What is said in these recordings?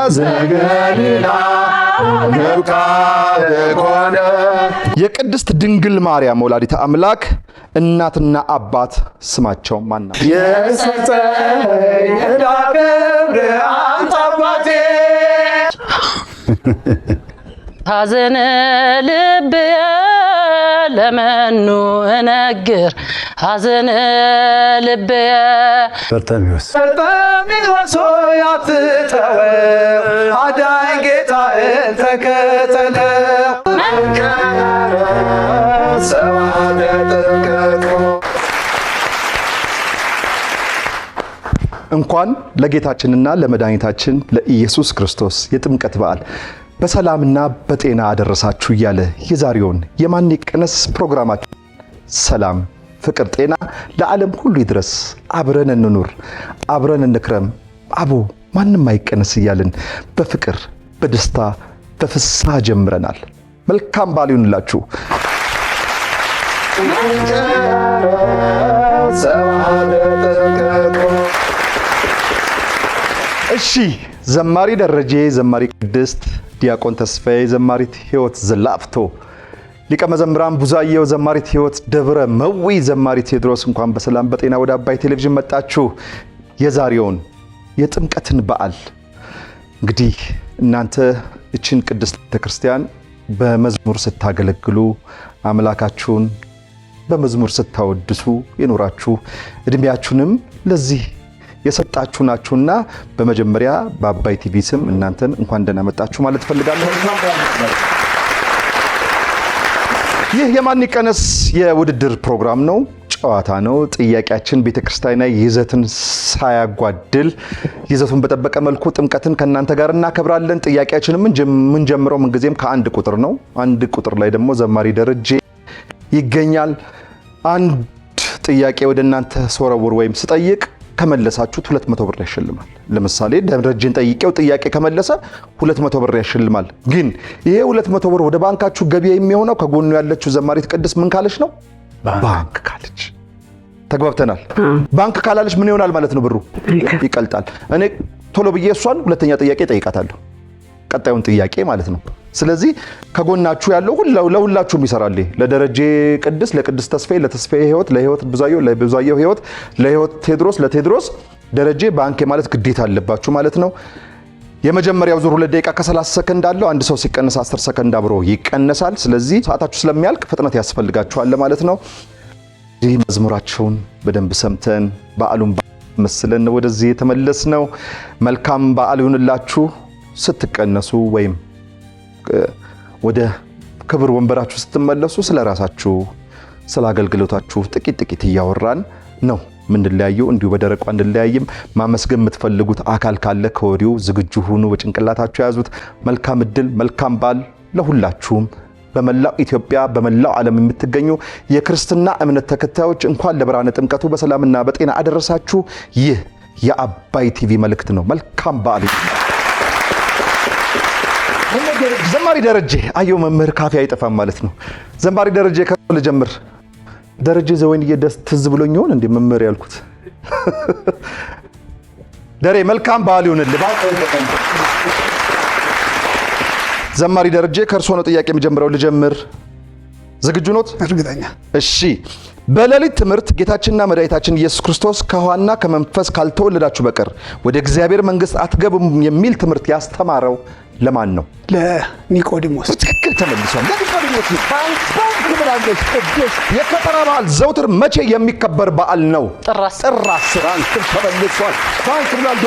ዘገሊላ ገብካኮነ የቅድስት ድንግል ማርያም ወላዲተ አምላክ እናትና አባት ስማቸው ማን ነው? የሰጠኝ ክብር አንተ አባቴ ሐዘነ ልብየ ለመኑ እነግር ሐዘነ ልብየ በርተሚዎስ ሆይ አትተወው አዳኝ ጌታህን ተከተለው ሰማዕተ ጥምቀቱ እንኳን ለጌታችንና ለመድኃኒታችን ለኢየሱስ ክርስቶስ የጥምቀት በዓል በሰላምና በጤና አደረሳችሁ እያለ የዛሬውን የማን ይቀነስ ፕሮግራማችን ሰላም፣ ፍቅር፣ ጤና ለዓለም ሁሉ ይድረስ፣ አብረን እንኑር፣ አብረን እንክረም፣ አቦ ማንም አይቀነስ እያልን በፍቅር በደስታ በፍስሐ ጀምረናል። መልካም በዓል ይሁንላችሁ። እሺ፣ ዘማሪ ደረጀ፣ ዘማሪ ቅድስት፣ ዲያቆን ተስፋዬ፣ ዘማሪት ሕይወት ዘላፍቶ፣ ሊቀ መዘምራን ቡዛየው፣ ዘማሪት ሕይወት ደብረ መዊ፣ ዘማሪ ቴዎድሮስ እንኳን በሰላም በጤና ወደ አባይ ቴሌቪዥን መጣችሁ። የዛሬውን የጥምቀትን በዓል እንግዲህ እናንተ እችን ቅድስት ቤተክርስቲያን በመዝሙር ስታገለግሉ አምላካችሁን በመዝሙር ስታወድሱ የኖራችሁ እድሜያችሁንም ለዚህ የሰጣችሁ ናችሁና በመጀመሪያ በአባይ ቲቪ ስም እናንተን እንኳን ደህና መጣችሁ ማለት ፈልጋለሁ። ይህ የማን ይቀነስ የውድድር ፕሮግራም ነው። ጨዋታ ነው። ጥያቄያችን ቤተክርስቲያናዊ ይዘትን ሳያጓድል ይዘቱን በጠበቀ መልኩ ጥምቀትን ከእናንተ ጋር እናከብራለን። ጥያቄያችንን ምን ጀምረው ምንጊዜም ከአንድ ቁጥር ነው። አንድ ቁጥር ላይ ደግሞ ዘማሪ ደረጀ ይገኛል። አንድ ጥያቄ ወደ እናንተ ስወረውር ወይም ስጠይቅ ከመለሳችሁት 200 ብር ያሸልማል። ለምሳሌ ደረጀን ጠይቄው ጥያቄ ከመለሰ 200 ብር ያሸልማል። ግን ይሄ 200 ብር ወደ ባንካችሁ ገቢ የሚሆነው ከጎኑ ያለችው ዘማሪት ቅድስት ምን ካለች ነው? ባንክ ካለች። ተግባብተናል። ባንክ ካላለች ምን ይሆናል ማለት ነው? ብሩ ይቀልጣል። እኔ ቶሎ ብዬ እሷን ሁለተኛ ጥያቄ ጠይቃታለሁ፣ ቀጣዩን ጥያቄ ማለት ነው። ስለዚህ ከጎናችሁ ያለው ለሁላችሁም ይሰራል። ለደረጀ ቅድስት፣ ለቅድስት ተስፋዬ፣ ለተስፋዬ ሕይወት፣ ለሕይወት ብዙአየው፣ ለብዙአየው ሕይወት፣ ለሕይወት ቴዎድሮስ፣ ለቴዎድሮስ ደረጀ ባንክ ማለት ግዴታ አለባችሁ ማለት ነው። የመጀመሪያው ዙር 2 ደቂቃ ከ30 ሰከንድ አለው። አንድ ሰው ሲቀነስ 10 ሰከንድ አብሮ ይቀነሳል። ስለዚህ ሰዓታችሁ ስለሚያልቅ ፍጥነት ያስፈልጋችኋል ማለት ነው። ይህ መዝሙራቸውን በደንብ ሰምተን በዓሉን መስለን ወደዚህ የተመለስ ነው። መልካም በዓል ይሁንላችሁ። ስትቀነሱ ወይም ወደ ክብር ወንበራችሁ ስትመለሱ ስለራሳችሁ ስለ አገልግሎታችሁ ጥቂት እያወራን ነው ምንለያየው። እንዲሁ በደረቁ አንለያይም። ማመስገን የምትፈልጉት አካል ካለ ከወዲሁ ዝግጁ ሁኑ። በጭንቅላታችሁ ያዙት። መልካም እድል፣ መልካም በዓል ለሁላችሁም። በመላው ኢትዮጵያ በመላው ዓለም የምትገኙ የክርስትና እምነት ተከታዮች እንኳን ለብርሃነ ጥምቀቱ በሰላምና በጤና አደረሳችሁ። ይህ የአባይ ቲቪ መልእክት ነው። መልካም በዓል። ዘማሪ ደረጀ አየው መምህር ካፌ አይጠፋም ማለት ነው። ዘማሪ ደረጀ ከሰው ልጀምር። ደረጀ ዘወይንዬ ደስ ትዝ ብሎኝ ይሆን እንዴ መምህር ያልኩት? ደሬ መልካም በዓል ይሁንልህ። ዘማሪ ደረጀ ከእርሶ ነው ጥያቄ የምጀምረው። ልጀምር። ዝግጁ ኖት? እርግጠኛ። እሺ። በሌሊት ትምህርት ጌታችንና መድኃኒታችን ኢየሱስ ክርስቶስ ከውሃና ከመንፈስ ካልተወለዳችሁ በቀር ወደ እግዚአብሔር መንግሥት አትገቡም የሚል ትምህርት ያስተማረው ለማን ነው? ለኒቆዲሞስ። ትክክል ተመልሷል። ለኒቆዲሞስ። የከተራ በዓል ዘውትር መቼ የሚከበር በዓል ነው? ጥር 10 ተመልሷል። ባንክ ብሏል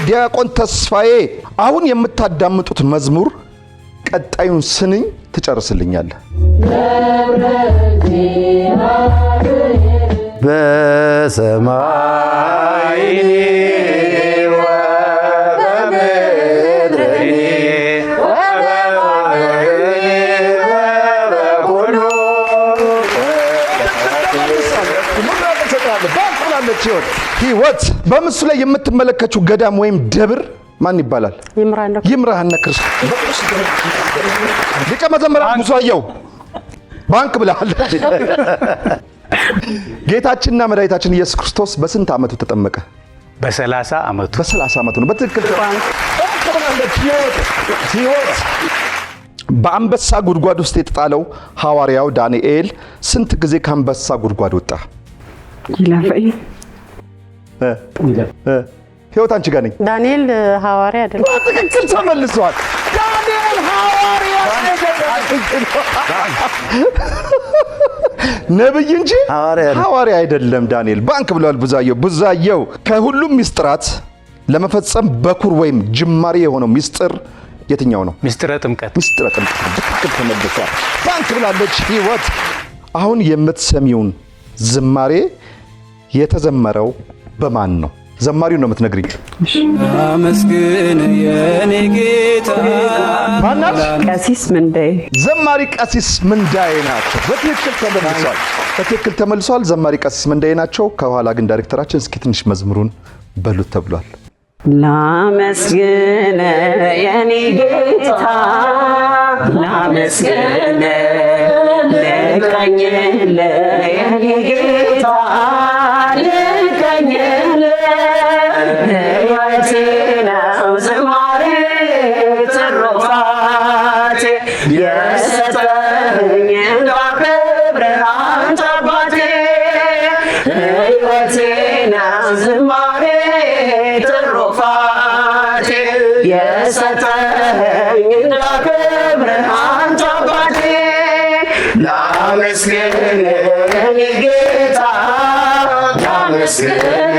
ዲያቆን ተስፋዬ። አሁን የምታዳምጡት መዝሙር ቀጣዩን ስንኝ ትጨርስልኛለህ። በሰማይ ሕይወት በምስሉ ላይ የምትመለከቱ ገዳም ወይም ደብር ማን ይባላል? ይምርሃነ ክርስቶስ። ሊቀ መዘምራን ብዙአየው ባንክ ብለሃል። ጌታችንና መድኃኒታችን ኢየሱስ ክርስቶስ በስንት ዓመቱ ተጠመቀ? በ30 ዓመቱ። በ30 ዓመቱ ነው። በትክክል ሕይወት በአንበሳ ጉድጓድ ውስጥ የተጣለው ሐዋርያው ዳንኤል ስንት ጊዜ ከአንበሳ ጉድጓድ ወጣ? ይላፈይ ሕይወት አንቺ ጋር ነኝ። ዳንኤል ሐዋርያ አይደለም። በትክክል ተመልሷል። ዳንኤል ሐዋርያ ነብይ እንጂ ሐዋርያ አይደለም። ዳንኤል ባንክ ብለዋል። ቡዛየው ከሁሉም ሚስጥራት ለመፈጸም በኩር ወይም ጅማሬ የሆነው ሚስጥር የትኛው ነው? ሚስጥረ ጥምቀት። ሚስጥረ ጥምቀት በትክክል ተመልሷል። ባንክ ብላለች ሕይወት። አሁን የምትሰሚውን ዝማሬ የተዘመረው በማን ነው? ዘማሪው ነው የምትነግሪኝ። አመስግን የኔ ጌታ። ማናት? ቀሲስ ምንዳዬ። ዘማሪ ቀሲስ ምንዳዬ ናቸው። በትክክል ተመልሷል። በትክክል ተመልሷል። ዘማሪ ቀሲስ ምንዳዬ ናቸው። ከኋላ ግን ዳይሬክተራችን እስኪ ትንሽ መዝሙሩን በሉት ተብሏል። ላመስግን የኔ ጌታ ላመስግን ልቀኝል የኔ ጌታ ልቀኝል ሕይወቴ ነው ዝማሬ ትሩፋቴ የሰጠኝ እንዳከብርህ አንተ አባቴ ሕይወቴ ነው ዝማሬ ትሩፋቴ የሰጠኝ እንዳከብርህ አንተ አባቴ ላመስግን የኔ ጌታ ላመስግን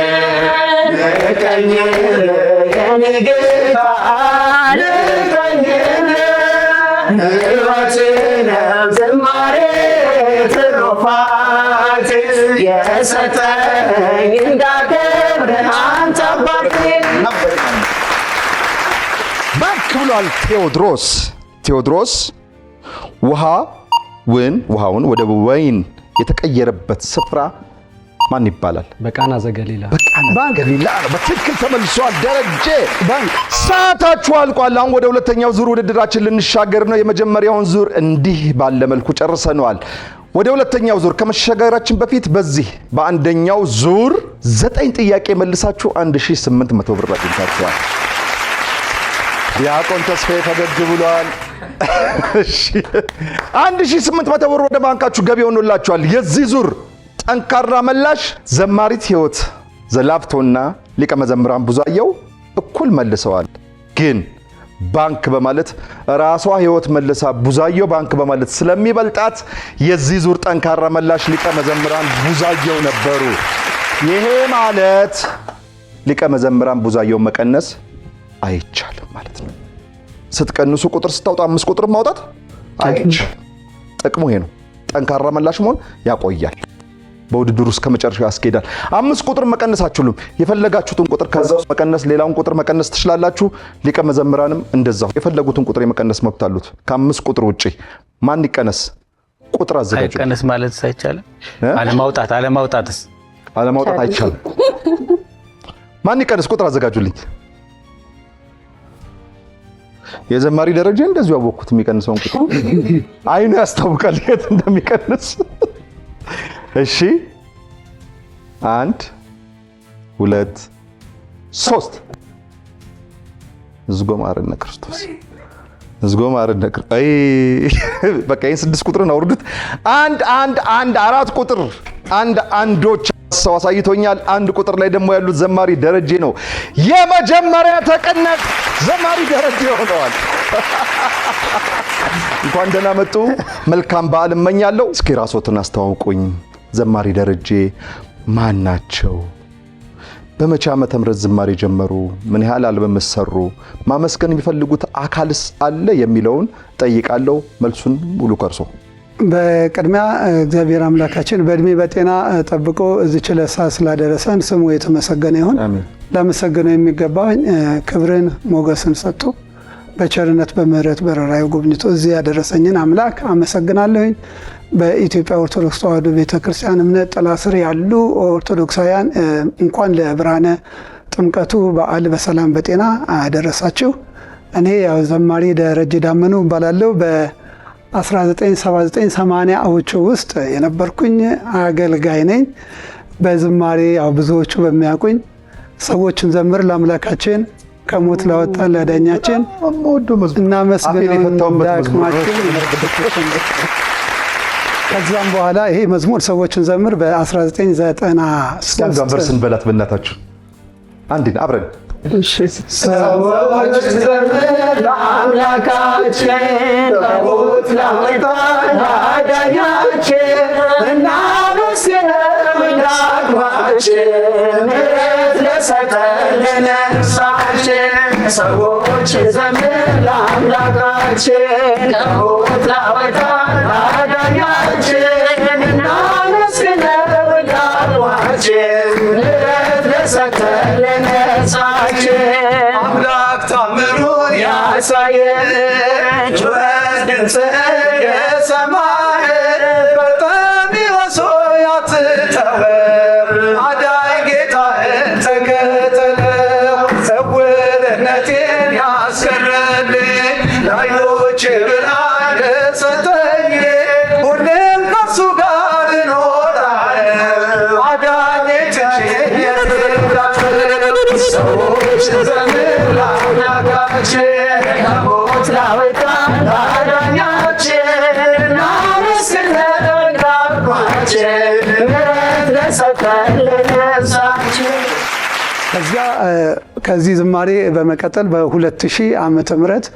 ልቀኝል የኔ ጌታ ልቀኝል ሕይወቴ ነው ዝማሬ ትሩፋቴ የሰጠኝ እንዳከብርህ አንተ አባቴ። ባንክ ብሏል። ቴዎድሮስ ውሃውን ወደ ወይን የተቀየረበት ስፍራ ማን ይባላል? በቃና ዘገሊላ። በቃና ዘገሊላ ነው። በትክክል ተመልሷል። ደረጀ ባንክ። ሰዓታችሁ አልቋል። አሁን ወደ ሁለተኛው ዙር ውድድራችን ልንሻገር ነው። የመጀመሪያውን ዙር እንዲህ ባለ መልኩ ጨርሰነዋል። ወደ ሁለተኛው ዙር ከመሸጋገራችን በፊት በዚህ በአንደኛው ዙር 9 ጥያቄ መልሳችሁ 1800 ብር አግኝታችኋል። ዲያቆን ተስፋዬ ፈገግ ብሏል። እሺ 1800 ብር ወደ ባንካችሁ ገቢ ሆኖላችኋል። የዚህ ዙር ጠንካራ መላሽ ዘማሪት ሕይወት ዘላፍቶና ሊቀ መዘምራን ቡዛየው እኩል መልሰዋል። ግን ባንክ በማለት ራሷ ሕይወት መልሳ ቡዛየው ባንክ በማለት ስለሚበልጣት የዚህ ዙር ጠንካራ መላሽ ሊቀ መዘምራን ቡዛየው ነበሩ። ይሄ ማለት ሊቀ መዘምራን ቡዛየው መቀነስ አይቻልም ማለት ነው። ስትቀንሱ ቁጥር ስታውጣ 5 ቁጥር ማውጣት አይቻልም። ጥቅሙ ይሄ ነው። ጠንካራ መላሽ መሆን ያቆያል። በውድድሩ እስከ መጨረሻው ያስኬዳል። 5 ቁጥር መቀነስ አትችሉም። የፈለጋችሁትን ቁጥር ከዛው መቀነስ፣ ሌላውን ቁጥር መቀነስ ትችላላችሁ። ሊቀ መዘምራንም እንደዛው የፈለጉትን ቁጥር የመቀነስ መብት አሉት። ከ5 ቁጥር ውጪ ማን ይቀነስ? ቁጥር አዘጋጁ። አይቀነስ ማለት አይቻልም። አለማውጣትስ? አለማውጣት አይቻልም። ማን ይቀነስ? ቁጥር አዘጋጁልኝ። የዘማሪ ደረጃ እንደዚሁ ያወቅኩት የሚቀንሰውን ቁጥር አይኑ ያስታውቃል የት እንደሚቀንስ። እሺ 1 2 3 እዝጎ ማረነ ክርስቶስ እዝጎ ማረነ አይ በቃ ይሄን 6 ቁጥርን አውርዱት። 4 ቁጥር አንዶች ሰው አሳይቶኛል። 1 ቁጥር ላይ ደግሞ ያሉት ዘማሪ ደረጀ ነው። የመጀመሪያ ተቀናሽ ዘማሪ ደረጀ ሆነዋል። እንኳን ደህና መጡ። መልካም በዓል እመኛለሁ። እስኪ ራስዎትን አስተዋውቁኝ። ዘማሪ ደረጀ ማን ናቸው? በመቼ ዓመተ ምህረት ዝማሬ ጀመሩ? ምን ያህል አልበም ሰሩ? ማመስገን የሚፈልጉት አካልስ አለ የሚለውን ጠይቃለሁ። መልሱን ሙሉ ከርሶ። በቅድሚያ እግዚአብሔር አምላካችን በእድሜ በጤና ጠብቆ እዚች ለሰዓት ስላደረሰን ስሙ የተመሰገነ ይሁን። ላመሰግነው የሚገባኝ ክብርን ሞገስን ሰጥቶ በቸርነት በምህረት በረራዩ ጎብኝቶ እዚህ ያደረሰኝን አምላክ አመሰግናለሁኝ። በኢትዮጵያ ኦርቶዶክስ ተዋሕዶ ቤተክርስቲያን እምነት ጥላ ስር ያሉ ኦርቶዶክሳውያን እንኳን ለብርሃነ ጥምቀቱ በዓል በሰላም በጤና አደረሳችሁ። እኔ ያው ዘማሪ ደረጀ ዳመኑ እባላለሁ። 1979 80ዎቹ ውስጥ የነበርኩኝ አገልጋይ ነኝ። በዝማሬ ያው ብዙዎቹ በሚያውቁኝ ሰዎችን ዘምር ለአምላካችን ከሞት ላወጣን ለዳኛችን እናመስግነው ዳግማችን። ከዛም በኋላ ይሄ መዝሙር ሰዎችን ዘምር በ1993 ቨርስን በላት በእናታችሁ አንዴ አብረን ሰዎች ዘምር ለአምላካችን ከሞት ላወጣን ለዳኛችን እናመስግነው ዳግማችን ምሕረት ለሰጠን ለነፍሳችን። ሰዎች ዘምር ለአምላካችን ከሞት ላወጣን ለዳኛችን እናመስግነው ዳግማችን ምሕረት ለሰጠን ለነፍሳችን። አምላክ ታምሩን ያሳየን ጩኸት ድምፅህን የሰማህ በርጤሜዎስ ሆይ አትተወን አዳኝ ጌታህን ተከተለው። ዕውርነቴን ያስቀረልኝ ለዓይኖቼ ብርሃን ሰጠኝ ሁሌም ከእርሱ ጋር እኖራለሁ አዳኜ ትቼ ሰዎች ዘምር ለአምላካችን ከሞት ላወጣን ለዳኛችን እናመስግነው ዳግማችን ምሕረት ለሰጠን ለነፍሳችን። ከዚህ ዝማሬ በመቀጠል በ2000 ዓመተ ምህረት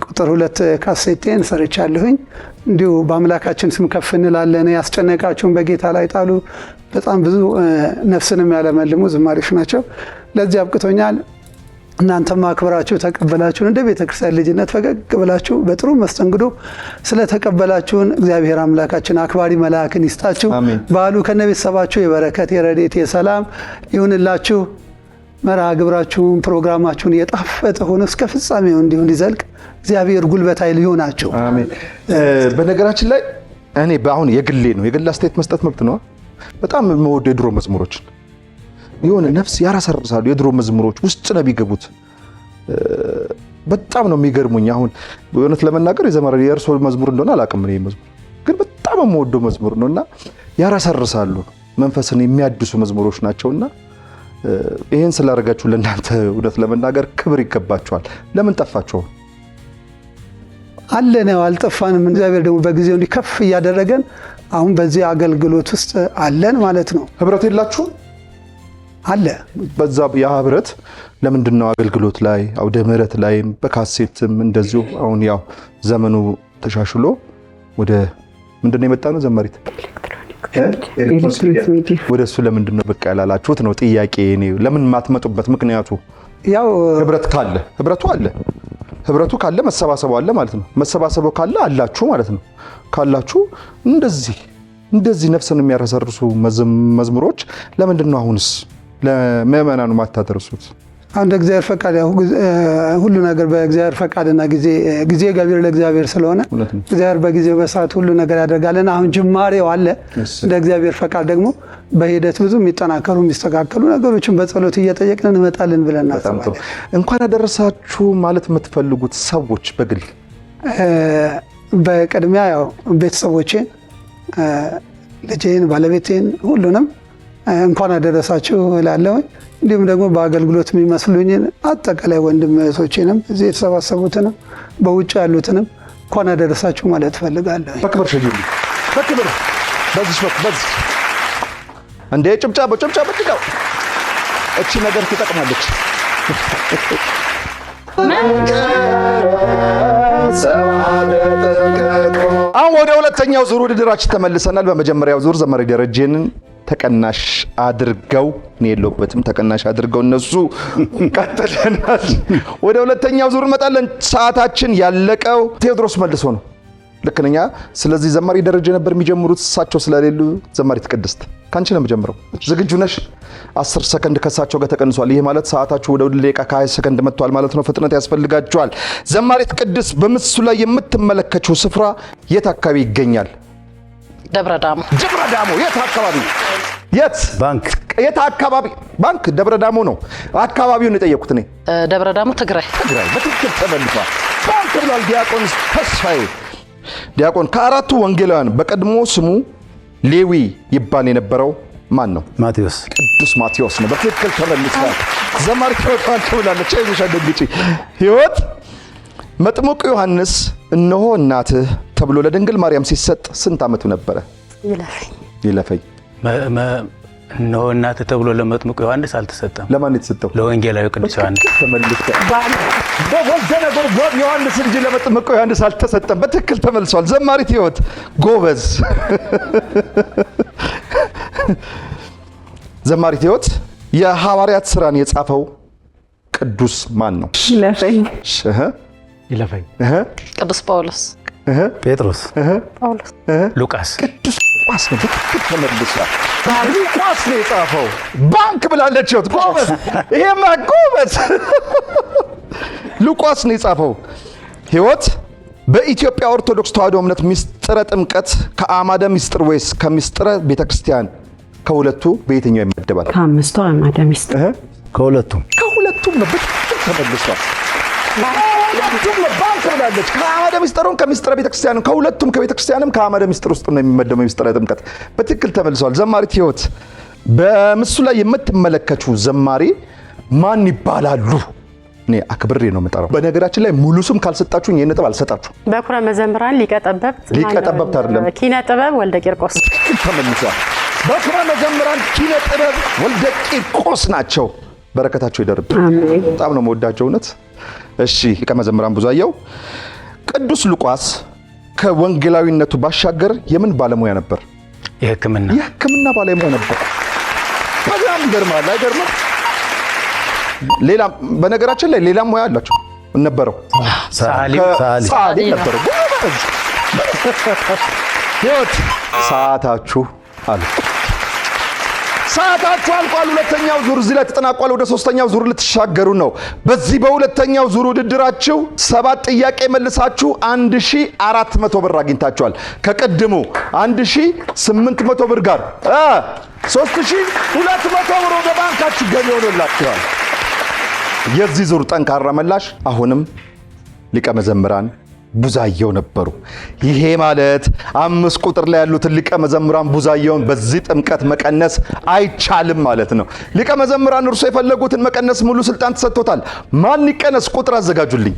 ቁጥር 2 ካሴቴን ሰርቻለሁኝ። እንዲሁ በአምላካችን ስም ከፍ እንላለን ያስጨነቃችሁን በጌታ ላይ ጣሉ። በጣም ብዙ ነፍስንም ያለመልሙ ዝማሬዎች ናቸው። ለዚህ አብቅቶኛል። እናንተም አክብራችሁ ተቀበላችሁን እንደ ቤተክርስቲያን ልጅነት ፈገግ ብላችሁ በጥሩ መስተንግዶ ስለተቀበላችሁን እግዚአብሔር አምላካችን አክባሪ መልአክን ይስጣችሁ። በዓሉ ከነቤተሰባችሁ የበረከት የረድኤት የሰላም ይሁንላችሁ። መርሃ ግብራችሁን ፕሮግራማችሁን የጣፈጠ ሆኖ እስከ ፍጻሜው እንዲሁ እንዲዘልቅ እግዚአብሔር ጉልበት ኃይል ይሆናችሁ። አሜን። በነገራችን ላይ እኔ በአሁን የግሌ አስተያየት መስጠት መብት ነው። በጣም የምወደው የድሮ መዝሙሮችን የሆነ ነፍስ ያራሰርሳሉ። የድሮ መዝሙሮች ውስጥ ነው ቢገቡት በጣም ነው የሚገርሙኝ። አሁን በእውነት ለመናገር የእርሶ መዝሙር እንደሆነ አላውቅም። እኔ መዝሙር ግን በጣም የምወደው መዝሙር ነውና ያራሰርሳሉ። መንፈስን የሚያድሱ መዝሙሮች ናቸውና ይሄን ስላደረጋችሁ ለእናንተ እውነት ለመናገር ክብር ይገባችኋል። ለምን ጠፋችሁ? አለ ነው አልጠፋንም። እግዚአብሔር ደግሞ በጊዜው እንዲከፍ እያደረገን አሁን በዚህ አገልግሎት ውስጥ አለን ማለት ነው። ህብረት የላችሁ አለ በዛ ያ ህብረት ለምንድን ነው አገልግሎት ላይ አውደ ምህረት ላይ በካሴትም እንደዚሁ አሁን ያው ዘመኑ ተሻሽሎ ወደ ምንድነው የመጣ ነው ዘማሪት ወደ እሱ ለምንድን ነው በቃ ያላላችሁት ነው ጥያቄ። እኔ ለምን ማትመጡበት ምክንያቱ ያው ህብረቱ አለ ህብረቱ ካለ መሰባሰቡ አለ ማለት ነው። መሰባሰቡ ካለ አላችሁ ማለት ነው። ካላችሁ እንደዚህ ነፍስን የሚያረሰርሱ መዝሙሮች ለምንድን ነው አሁንስ ለምእመናኑ ማታደርሱት? አንድ እግዚአብሔር ፈቃድ ሁሉ ነገር በእግዚአብሔር ፈቃድና ጊዜ ገቢር ለእግዚአብሔር ስለሆነ እግዚአብሔር በጊዜው በሰዓት ሁሉ ነገር ያደርጋልና አሁን ጅማሬው አለ። እንደ እግዚአብሔር ፈቃድ ደግሞ በሂደት ብዙ የሚጠናከሩ የሚስተካከሉ ነገሮችን በጸሎት እየጠየቅን እንመጣለን ብለን እናስባለን። እንኳን አደረሳችሁ ማለት የምትፈልጉት ሰዎች በግል በቅድሚያ ያው ቤተሰቦቼን፣ ልጄን፣ ባለቤቴን ሁሉንም እንኳን አደረሳችሁ እላለሁ። እንዲሁም ደግሞ በአገልግሎት የሚመስሉኝን አጠቃላይ ወንድም እህቶቼንም እዚህ የተሰባሰቡትንም በውጭ ያሉትንም እንኳን አደረሳችሁ ማለት እፈልጋለሁ። በክብር ሸኙልኝ። በክብር በዚህ እንደ ጭብጨባ ድጋው እቺ ነገር ትጠቅማለች። አሁን ወደ ሁለተኛው ዙር ውድድራችን ተመልሰናል። በመጀመሪያው ዙር ዘማሪ ደረጀን ተቀናሽ አድርገው እኔ የለሁበትም ተቀናሽ አድርገው እነሱ ቀጥለናል። ወደ ሁለተኛው ዙር እንመጣለን። ሰዓታችን ያለቀው ቴዎድሮስ መልሶ ነው። ልክ ነኝ። ስለዚህ ዘማሪ ደረጀ ነበር የሚጀምሩት፣ እሳቸው ስለሌሉ ዘማሪት ቅድስት ካንቺ ነው የምጀምረው። ዝግጁ ነሽ? 10 ሰከንድ ከሳቸው ጋር ተቀንሷል። ይሄ ማለት ሰዓታችሁ ወደ 2 ደቂቃ ከ20 ሰከንድ መጥቷል ማለት ነው። ፍጥነት ያስፈልጋችኋል። ዘማሪት ቅድስት በምስሉ ላይ የምትመለከቱው ስፍራ የት አካባቢ ይገኛል? ደብረ ዳሞ። የት አካባቢ? የት አካባቢ? ባንክ ደብረ ዳሞ ነው። አካባቢውን የጠየቁት እኔ ደብረ ዳሞ ትግራይ። በትክክል ተመልሷል። ባንክ ብሏል ዲያቆን ተስፋዬ። ዲያቆን ከአራቱ ወንጌላውያን በቀድሞ ስሙ ሌዊ ይባል የነበረው ማን ነው? ማቴዎስ። ቅዱስ ማቴዎስ ነው። በትክክል ተመልሷል። ዘማሪ ሕይወት ብላለች። አይዞሽ አትደንግጪ። ሕይወት መጥምቁ ዮሐንስ እነሆ እናትህ ተብሎ ለድንግል ማርያም ሲሰጥ ስንት ዓመቱ ነበረ? ይለፈኝ። እነሆ እናትህ ተብሎ ለመጥምቁ ዮሐንስ አልተሰጠም። ለማን የተሰጠው? ለወንጌላዊ ቅዱስ ዮሐንስ። ተመልሷል። በወልደ ነጎድጓድ ዮሐንስ እንጂ ለመጥምቁ ዮሐንስ አልተሰጠም። በትክክል ተመልሷል። ዘማሪት ሕይወት ጎበዝ። ዘማሪት ሕይወት የሐዋርያት ሥራን የጻፈው ቅዱስ ማን ነው? ይለፈኝ። ቅዱስ ጳውሎስ፣ ጴጥሮስ፣ ጳውሎስ፣ ሉቃስ። ቅዱስ ሉቃስ ነው። በትክክል ተመልሷል። ሉቃስ ነው የጻፈው። ባንክ ብላለች ሕይወት ጎበዝ። ይሄማ ጎበዝ። ሉቃስ ነው የጻፈው። ሕይወት በኢትዮጵያ ኦርቶዶክስ ተዋሕዶ እምነት ምስጢረ ጥምቀት ከአዕማደ ምስጢር ወይስ ከምስጢረ ቤተክርስቲያን ከሁለቱ በየትኛው ይመደባል? ከአምስቱ አዕማደ ምስጢር። ከሁለቱም ነው። በትክክል ተመልሷል። ከሁለቱም ነው። ባንክ ብላለች። ከአዕማደ ምስጢሩም ከምስጢረ ቤተክርስቲያንም ከሁለቱም ከቤተክርስቲያንም ከአዕማደ ምስጢር ውስጥ ነው የሚመደበው ምስጢረ ጥምቀት። በትክክል ተመልሷል። ዘማሪት ሕይወት በምስሉ ላይ የምትመለከቱ ዘማሪ ማን ይባላሉ? እኔ አክብሬ ነው የምጠራው። በነገራችን ላይ ሙሉ ስም ካልሰጣችሁኝ ይሄን ነጥብ አልሰጣችሁ። በኩረ መዘምራን ሊቀ ጠበብት አይደለም፣ ኪነ ጥበብ ወልደ ቂርቆስ። በትክክል ተመልሷል። በኩረ መዘምራን ኪነ ጥበብ ወልደ ቂርቆስ ናቸው። በረከታቸው ይደርብን። አሜን። በጣም ነው የምወዳቸው እውነት። እሺ ሊቀ መዘምራን ብዙአየሁ ቅዱስ ሉቃስ ከወንጌላዊነቱ ባሻገር የምን ባለሙያ ነበር? የሕክምና ባለሙያ ነበር። በጣም ይገርማል። አይገርምም? ሌላ በነገራችን ላይ ሌላ ሙያ አላቸው ነበረው። ሰዓሊ ነበር። ሕይወት ሰዓታችሁ አልቋል። ሁለተኛው ዙር እዚህ ላይ ተጠናቋል። ወደ ሶስተኛው ዙር ልትሻገሩ ነው። በዚህ በሁለተኛው ዙር ውድድራችሁ 7 ጥያቄ መልሳችሁ 1400 ብር አግኝታችኋል። ከቀድሞ 1800 ብር ጋር 3200 ብር ወደ ባንካችሁ ገቢ ሆኖላችኋል። የዚህ ዙር ጠንካራ መላሽ አሁንም ሊቀ መዘምራን ብዙአየሁ ነበሩ። ይሄ ማለት 5 ቁጥር ላይ ያሉትን ሊቀ መዘምራን ብዙአየሁን በዚህ ጥምቀት መቀነስ አይቻልም ማለት ነው። ሊቀ መዘምራን እርሱ የፈለጉትን መቀነስ ሙሉ ስልጣን ተሰጥቶታል። ማን ይቀነስ? ቁጥር አዘጋጁልኝ።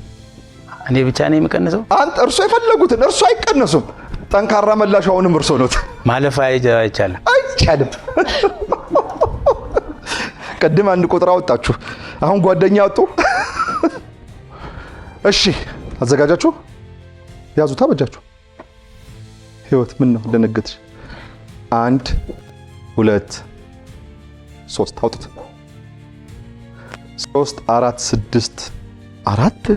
እኔ ብቻ ነኝ የምቀነሰው? አንተ እርሱ የፈለጉትን እርሱ አይቀነሱም። ጠንካራ መላሽ አሁንም እርሱ ነው። ማለፍ አይቻልም። ቀድም 1 ቁጥር አወጣችሁ፣ አሁን ጓደኛ አወጡ። እሺ አዘጋጃችሁ፣ ያዙ፣ ታበጃችሁ። ሕይወት ምን ነው ደነገጥሽ? 1 2 3 አውጡት። 3 4 6 4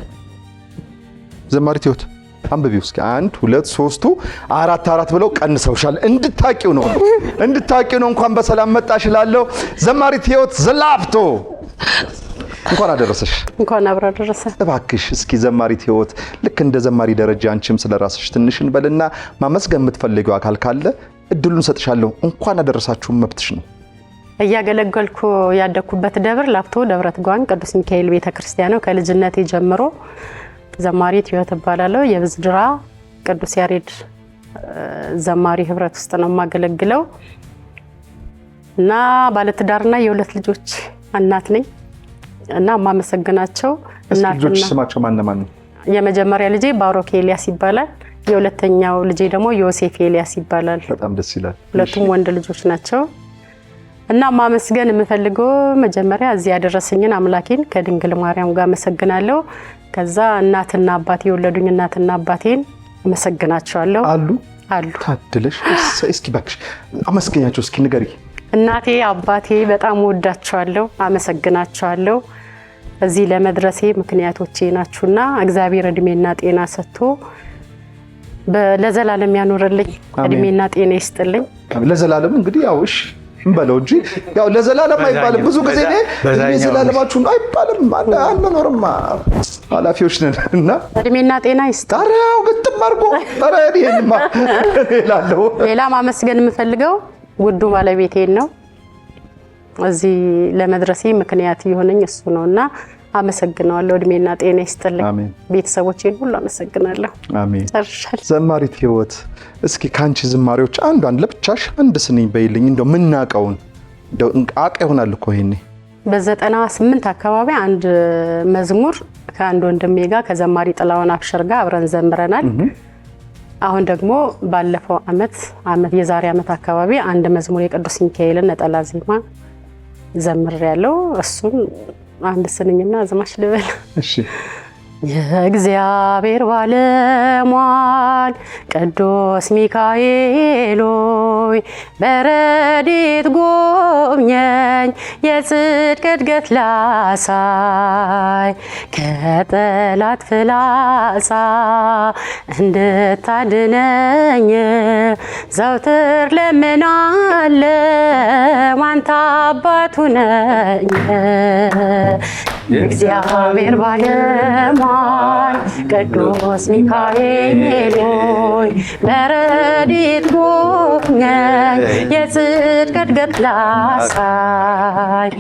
ዘማሪት ሕይወት አንብቢው እስኪ 1 2 3ቱ 4 ብለው ቀንሰውሻል። እንድታቂው ነው እንኳን በሰላም መጣሽ እላለሁ። ዘማሪት ሕይወት ዘላብቶ እንኳን አደረሰሽ። እንኳን አብራ ደረሰ። እባክሽ እስኪ ዘማሪት ሕይወት ልክ እንደ ዘማሪ ደረጃ አንቺም ስለራስሽ ትንሽ እንበልና ማመስገን የምትፈልጊው አካል ካለ እድሉን ሰጥሻለሁ። እንኳን አደረሳችሁ፣ መብትሽ ነው። እያገለገልኩ ያደኩበት ደብር ላፍቶ ደብረ ትጓን ቅዱስ ሚካኤል ቤተክርስቲያን ነው። ከልጅነቴ ጀምሮ ዘማሪት ሕይወት እባላለሁ። የብዝድራ ቅዱስ ያሬድ ዘማሪ ህብረት ውስጥ ነው የማገለግለው እና ባለትዳርና የ2 ልጆች እናት ነኝ እና ማመሰግናቸው እናትና ልጆች ስማቸው ማን ነው? የመጀመሪያ ልጄ ባሮክ ኤልያስ ይባላል። የሁለተኛው ልጄ ደግሞ ዮሴፍ ኤልያስ ይባላል። በጣም ደስ ይላል። ሁለቱም ወንድ ልጆች ናቸው እና ማመስገን የምፈልገው መጀመሪያ እዚህ ያደረሰኝን አምላኬን ከድንግል ማርያም ጋር አመሰግናለሁ። ከዛ እናትና አባቴ የወለዱኝ እናትና አባቴን አመሰግናቸዋለሁ። አሉ ታድለሽ። እስኪ ባክሽ አመስገኛቸው እስኪ ንገሪ። እናቴ አባቴ በጣም ወዳቸዋለሁ፣ አመሰግናቸዋለሁ። እዚህ ለመድረሴ ምክንያቶቼ ናችሁና እግዚአብሔር እድሜና ጤና ሰጥቶ ለዘላለም ያኖርልኝ። እድሜና ጤና ይስጥልኝ ለዘላለም። እንግዲህ ያው እሺ እንበለው እንጂ ያው ለዘላለም አይባልም። ብዙ ጊዜ ለዘላለማችሁ ነው አይባልም። አንኖርማ ኃላፊዎች ነን እና እድሜና ጤና ይስጣው። ታዲያው ግጥም አድርጎ ታዲያማ እላለሁ። ሌላ ማመስገን የምፈልገው ውዱ ባለቤቴን ነው። እዚህ ለመድረሴ ምክንያት የሆነኝ እሱ ነውና አመሰግናለሁ። እድሜና ጤና ይስጥልኝ። አሜን። ቤተሰቦቼን ሁሉ አመሰግናለሁ። አሜን። ጨርሻለሁ። ዘማሪት ህይወት እስኪ ካንቺ ዝማሬዎች አንዷን ለብቻሽ አንድ ስንኝ በይልኝ። እንደው ምናቀውን እንደው አቀ ይሆናል እኮ ይሄኔ በ98 አካባቢ አንድ መዝሙር ከአንድ ወንድሜ ጋር ከዘማሪ ጥላውን አብሽር ጋር አብረን ዘምረናል። አሁን ደግሞ ባለፈው አመት የዛሬ አመት አካባቢ አንድ መዝሙር የቅዱስ ሚካኤልን ነጠላ ዜማ ዘምሬያለሁ። እሱን አንድ ስንኝና አዝማች ልበል። እሺ። የእግዚአብሔር ባለሟል ቅዱስ ሚካኤል ሆይ በረድኤት ጎብኘኝ የጽድቅ እድገት ላሳይ ከጠላት ፍላጻ እንድታድነኝ ዘውትር ለምናለው አንተ አባቱ ነኝ። የእግዚአብሔር ባለሟል ቅዱስ ሚካኤል ሆይ በረድኤት ጎብኘኝ የጽድቅ እድገት ላሳይ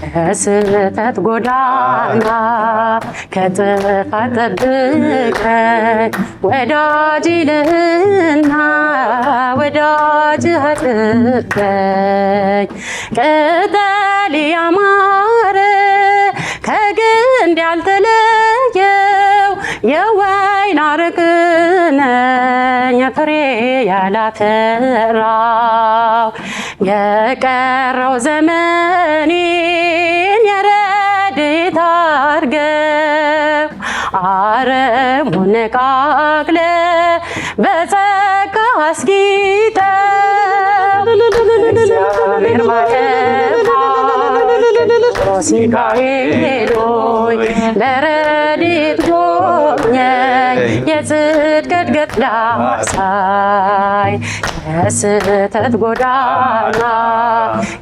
ከስህተት ጎዳና ከጥፋት ጠብቀኝ ወዳጅ ነህና ወዳጅህ አድርገኝ ቅጠል ያማረ ከግንድ ያልተለየው የወይን አረግ ነኝ ፍሬ ያላፈራው የቀረው ዘመኔን የረድኤት አድርገው አረሙን ነቃቅለ በጸጋ አስጊጠው ቅዱስ ሚካኤል ሆይ በረድኤት ጎብኘኝ የጽድቅ እድገት ላሳይ ከስህተት ጎዳና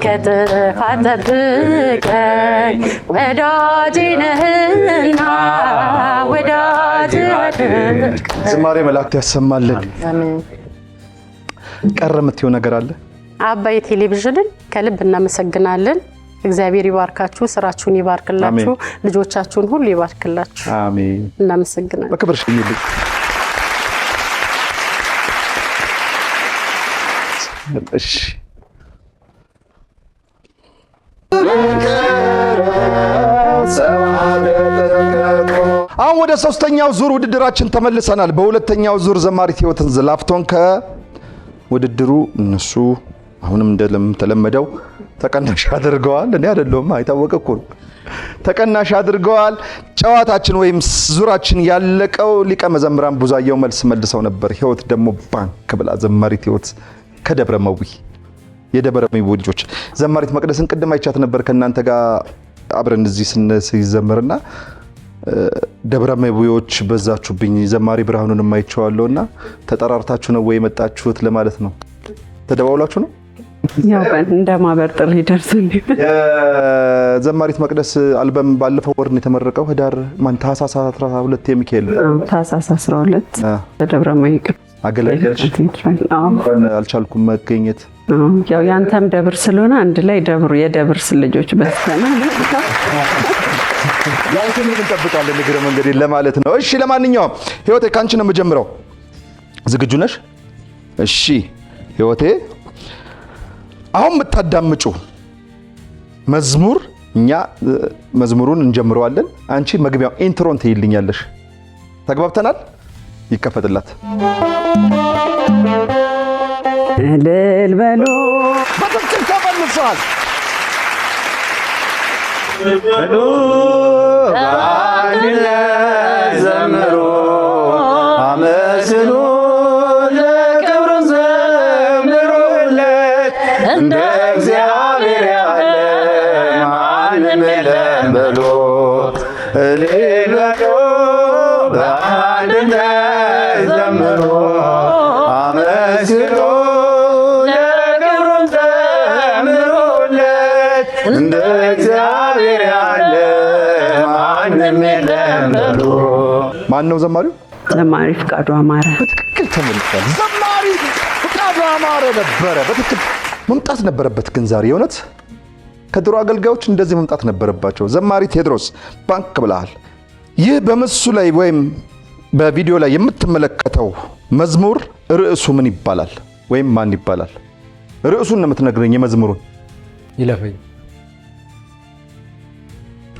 ከጥፋት ጠብቀኝ ወዳጅ ነህና ወዳጅ አድርገኝ። ዝማሬ መላእክት ያሰማልን። ቀረ የምትይው ነገር አለ? አባይ ቴሌቪዥንን ከልብ እናመሰግናለን። እግዚአብሔር ይባርካችሁ፣ ስራችሁን ይባርክላችሁ፣ ልጆቻችሁን ሁሉ ይባርክላችሁ። አሜን። እናመሰግናለን። በክብር ሽኝልኝ። እሺ አሁን ወደ ሶስተኛው ዙር ውድድራችን ተመልሰናል። በሁለተኛው ዙር ዘማሪት ህይወትን ዘላፍቶን ከውድድሩ እነሱ አሁንም እንደተለመደው ተቀናሽ አድርገዋል። እኔ አይደለሁም አይታወቀ እኮ ተቀናሽ አድርገዋል። ጨዋታችን ወይም ዙራችን ያለቀው ሊቀ መዘምራን ቡዛየው መልስ መልሰው ነበር። ህይወት ደግሞ ባንክ ብላ ዘማሪት ህይወት ከደብረ መዊ የደብረ መዊ ልጆች ዘማሪት መቅደስን ቅድም አይቻት ነበር ከእናንተ ጋር አብረን እዚህ ሲዘምርና ደብረ መዊዎች በዛችሁብኝ ዘማሪ ብርሃኑን የማይቻለውና ተጠራርታችሁ ነው ወይ የመጣችሁት ለማለት ነው። ተደዋውላችሁ ነው? ያው እንደ ማህበር ጥሪ ደርሰን የዘማሪት መቅደስ አልበም ባለፈው ወር ነው የተመረቀው። ህዳር ታህሳስ 12 የሚካኤል ታህሳስ 12 በደብረ መዊ አገላገልሽ። አልቻልኩም መገኘት። ያው ያንተም ደብር ስለሆነ አንድ ላይ ደብሩ የደብር ልጆች በስተና ያንተን እንጠብቃለን እግረ መንገድ ለማለት ነው። እሺ ለማንኛውም ህይወቴ ካንቺ ነው የምጀምረው። ዝግጁ ነሽ? እሺ ህይወቴ አሁን የምታዳምጩ መዝሙር እኛ መዝሙሩን እንጀምረዋለን። አንቺ መግቢያው ኢንትሮን ትይልኛለሽ። ተግባብተናል? ይከፈትላት። እልል በሉ በትክክል ተመልሷል። በሉ በአንድነት ዘምሩ አመስግኑ ለክብሩን ዘምሩለት እንደ እግዚአብሔር ያለ ማንም የለም በሉ እልል በሉ በአንድነት ዘምሩ አመስግኑ ለክብሩን ዘምሩለት እንደ እግዚአብሔር ያለ ማንም የለም በሉ። ማን ነው ዘማሪው? ዘማሪ ፍቃዱ አማረ። በትክክል ተመልሷል። ዘማሪ ፍቃዱ አማረ ነበረ። በትክክል መምጣት ነበረበት ግን ዛሬ የእውነት ከድሮ አገልጋዮች እንደዚህ መምጣት ነበረባቸው። ዘማሪ ቴዎድሮስ ባንክ ብለሃል። ይህ በምስሉ ላይ ወይም በቪዲዮ ላይ የምትመለከተው መዝሙር ርዕሱ ምን ይባላል ወይም ማን ይባላል? ርዕሱን ነው የምትነግረኝ የመዝሙሩን። ይለፈኝ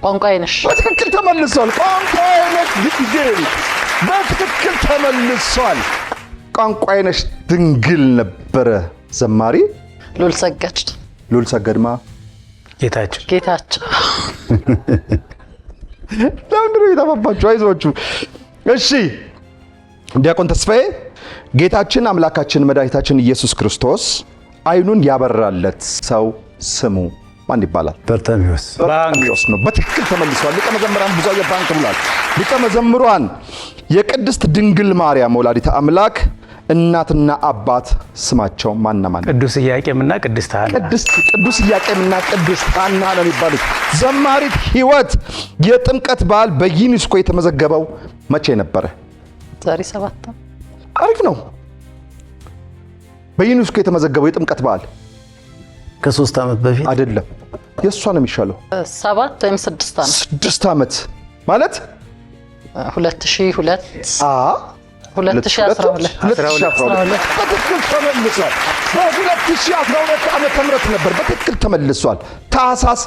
ቋንቋዬ ነሽ። በትክክል ተመልሷል። ቋንቋዬ ነሽ ድንግል በትክክል ተመልሷል። ቋንቋዬ ነሽ ድንግል ነበረ ዘማሪ ሉል ሰገድ ሉል ሰገድማ ጌታቸው ለምንድን ነው የጠፋባችሁ? አይዟችሁ። እሺ ዲያቆን ተስፋዬ ጌታችን አምላካችን መድኃኒታችን ኢየሱስ ክርስቶስ አይኑን ያበራለት ሰው ስሙ ማን ይባላል? በርጤሜዎስ ነው። በትክክል ተመልሷል። ሊቀ መዘምራን ብዙአየሁ ባንክ ብሏል። ሊቀ መዘምራን የቅድስት ድንግል ማርያም ወላዲተ አምላክ እናትና አባት ስማቸው ማንና ማን? ቅዱስ ኢያቄምና ቅድስት ሐና። ቅዱስ ኢያቄምና ቅድስት ሐና ነው የሚባሉት። ዘማሪት ሕይወት የጥምቀት በዓል በዩኔስኮ የተመዘገበው መቼ ነበረ? ዛሬ 7 አሪፍ ነው። በዩኔስኮ የተመዘገበው የጥምቀት በዓል ከ3 ዓመት በፊት አይደለም። የእሷ ነው የሚሻለው። 7 ወይም 6 ዓመት 6 ዓመት ማለት 2002 2012 በትክክል ተመልሷል። በ2012 ዓመተ ምህረት ነበር። በትክክል ተመልሷል። ታኅሳስ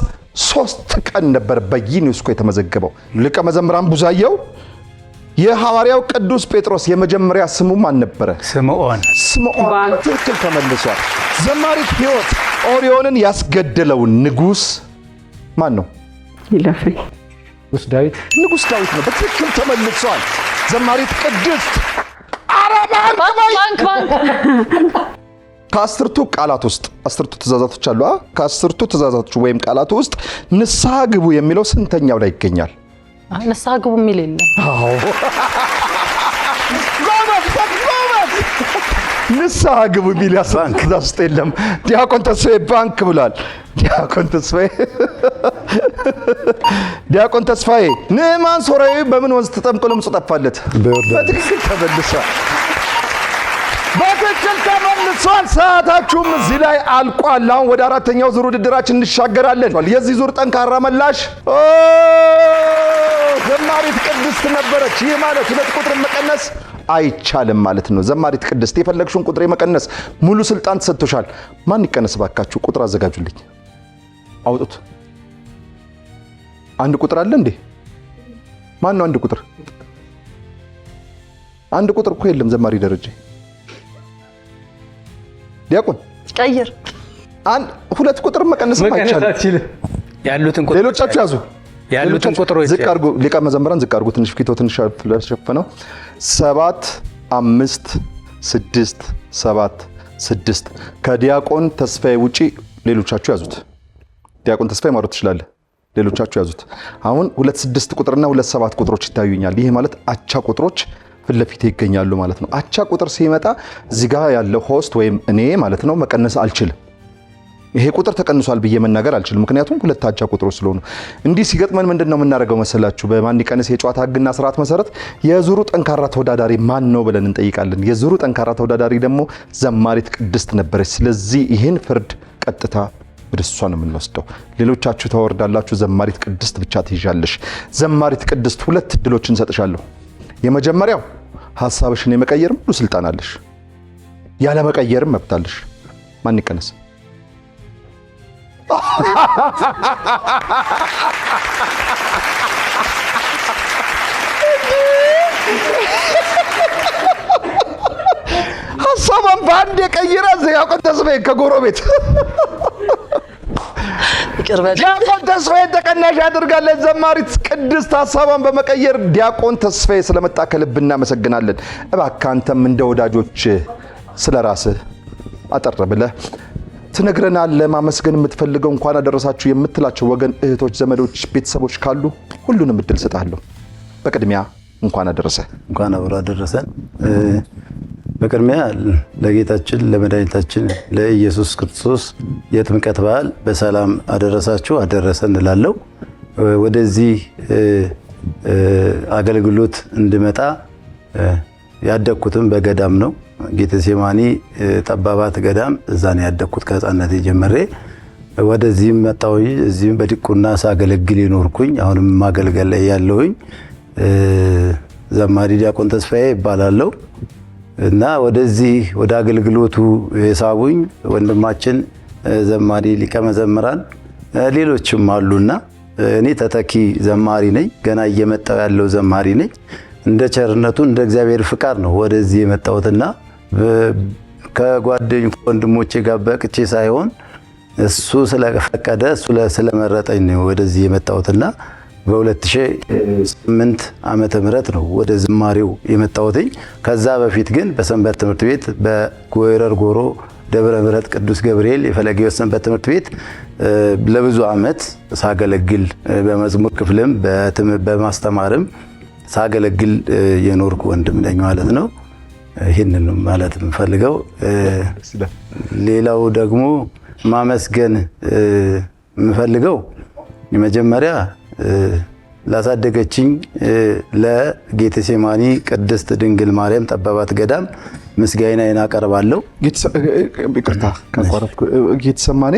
3 ቀን ነበር በዩኔስኮ የተመዘገበው። ሊቀ መዘምራን ብዙአየሁ የሐዋርያው ቅዱስ ጴጥሮስ የመጀመሪያ ስሙ ማን ነበረ? ስምዖን። በትክክል ተመልሷል። ዘማሪት ሕይወት ኦሪዮንን ያስገደለው ንጉሥ ማን ነው? ይለፈኝ ንጉሥ ዳዊት ነው። በትክክል ተመልሷል። ዘማሪት ቅድስት ባንክ ከአስርቱ ቃላት ውስጥ 10ቱ ትእዛዛቶች አሉ። ከ10ቱ ትእዛዛቶች ወይም ቃላት ውስጥ ንስሐ ግቡ የሚለው ስንተኛው ላይ ይገኛል? ንስሐ ግቡ የሚል የለም። ንስሐ ግቡ የሚል ትእዛዝ ውስጥ የለም። ዲያቆን ተስፋዬ ባንክ ብሏል። ዲያቆን ተስፋዬ ንዕማን ሶርያዊ በምን ወንዝ ተጠምቆ ለምጹ ጠፋለት? በትክክል ተመልሷል። ሰዓታችሁም እዚህ ላይ አልቋል። አሁን ወደ 4ኛው ዙር ውድድራችን እንሻገራለን። የዚህ ዙር ጠንካራ መላሽ ዘማሪት ቅድስት ነበረች። ይህ ማለት 2 ቁጥር መቀነስ አይቻልም ማለት ነው። ዘማሪት ቅድስት የፈለግሽውን ቁጥር የመቀነስ ሙሉ ስልጣን ተሰጥቶሻል። ማን ይቀነስ ባካችሁ? ቁጥር አዘጋጁልኝ፣ አውጡት። አንድ ቁጥር አለ እንዴ? ማን ነው አንድ ቁጥር? አንድ ቁጥር እኮ የለም ዘማሪ ደረጀ። ዲያቆን ቀይር። 2 ቁጥር መቀነስ አይቻልም። ያሉትን ቁጥሮች ሌሎቻችሁ ያዙ። ያሉትን ቁጥሮች ዝቅ አድርጉ። ሊቀ መዘምራን ዝቅ አድርጉ። ትንሽ ፊቶ ትንሽ ሸፈነው። 7 5 6 7 6 ከዲያቆን ተስፋዬ ውጪ ሌሎቻችሁ ያዙት። ዲያቆን ተስፋዬ ማውራት ትችላለህ። ሌሎቻችሁ ያዙት። አሁን 2 6 ቁጥርና 2 7 ቁጥሮች ይታዩኛል። ይሄ ማለት አቻ ቁጥሮች ፊት ለፊት ይገኛሉ ማለት ነው። አቻ ቁጥር ሲመጣ እዚህ ጋር ያለው ሆስት ወይም እኔ ማለት ነው መቀነስ አልችልም። ይሄ ቁጥር ተቀንሷል ብዬ መናገር አልችልም፣ ምክንያቱም 2 አቻ ቁጥሮች ስለሆኑ። እንዲህ ሲገጥመን ምንድነው የምናደርገው መሰላችሁ? በማን ይቀነስ የጨዋታ ህግና ስርዓት መሰረት የዙሩ ጠንካራ ተወዳዳሪ ማን ነው ብለን እንጠይቃለን። የዙሩ ጠንካራ ተወዳዳሪ ደግሞ ዘማሪት ቅድስት ነበረች። ስለዚህ ይህን ፍርድ ቀጥታ ወደ እሷ ነው የምንወስደው። ሌሎቻችሁ ታወርዳላችሁ። ዘማሪት ቅድስት ብቻ ትይዣለሽ። ዘማሪት ቅድስት 2 እድሎችን እንሰጥሻለሁ። የመጀመሪያው ሐሳብሽን የመቀየር ሙሉ ስልጣን አለሽ፣ ያለ መቀየርም መብታለሽ። ማን ይቀነስ? ሐሳቧን በአንድ የቀየረ ዲያቆን ተስፋዬ ከጎረቤት ዲያቆን ተስፋዬ ተቀናሽ አድርጋለች። ዘማሪት ቅድስት ሐሳቧን በመቀየር ዲያቆን ተስፋዬ ስለመጣ ከልብ እናመሰግናለን። እባክህ አንተም እንደ ወዳጆች ስለ ራስህ አጠር ብለህ ትነግረናለህ። ማመስገን የምትፈልገው እንኳን አደረሳችሁ የምትላቸው ወገን እህቶች፣ ዘመዶች፣ ቤተሰቦች ካሉ ሁሉንም እድል ሰጣለሁ። በቅድሚያ እንኳን አደረሰ። እንኳን አብሮ አደረሰን። በቅድሚያ ለጌታችን ለመድኃኒታችን ለኢየሱስ ክርስቶስ የጥምቀት በዓል በሰላም አደረሳችሁ አደረሰን እላለሁ። ወደዚህ አገልግሎት እንድመጣ ያደግኩትም በገዳም ነው። ጌቴሴማኒ ጠባባት ገዳም እዛ ነው ያደግኩት ከህፃንነቴ ጀምሬ። ወደዚህም መጣሁኝ። እዚህም በዲቁና ሳገለግል የኖርኩኝ አሁንም ማገልገል ላይ ያለሁኝ ዘማሪ ዲያቆን ተስፋዬ ይባላለሁ እና ወደዚህ ወደ አገልግሎቱ የሳቡኝ ወንድማችን ዘማሪ ሊቀ መዘምራን ሌሎችም አሉና እኔ ተተኪ ዘማሪ ነኝ። ገና እየመጣው ያለው ዘማሪ ነኝ። እንደ ቸርነቱ እንደ እግዚአብሔር ፍቃድ ነው ወደዚህ የመጣሁትና ከጓደኞች ወንድሞቼ ጋር በቅቼ ሳይሆን እሱ ስለፈቀደ እሱ ስለመረጠኝ ነው ወደዚህ የመጣሁትና በ2008 ዓመተ ምህረት ነው ወደ ዝማሬው የመጣሁትኝ። ከዛ በፊት ግን በሰንበት ትምህርት ቤት በጎይረር ጎሮ ደብረ ምሕረት ቅዱስ ገብርኤል የፈለገ ሕይወት ሰንበት ትምህርት ቤት ለብዙ ዓመት ሳገለግል በመዝሙር ክፍልም በማስተማርም ሳገለግል የኖርኩ ወንድም ነኝ ማለት ነው። ይህንን ማለት የምፈልገው። ሌላው ደግሞ ማመስገን የምፈልገው የመጀመሪያ ላሳደገችኝ ለጌቴሴማኒ ቅድስት ድንግል ማርያም ጠባባት ገዳም ምስጋናዬን አቀርባለሁ። ይቅርታ ካቋረጥኩ። ጌቴሴማኒ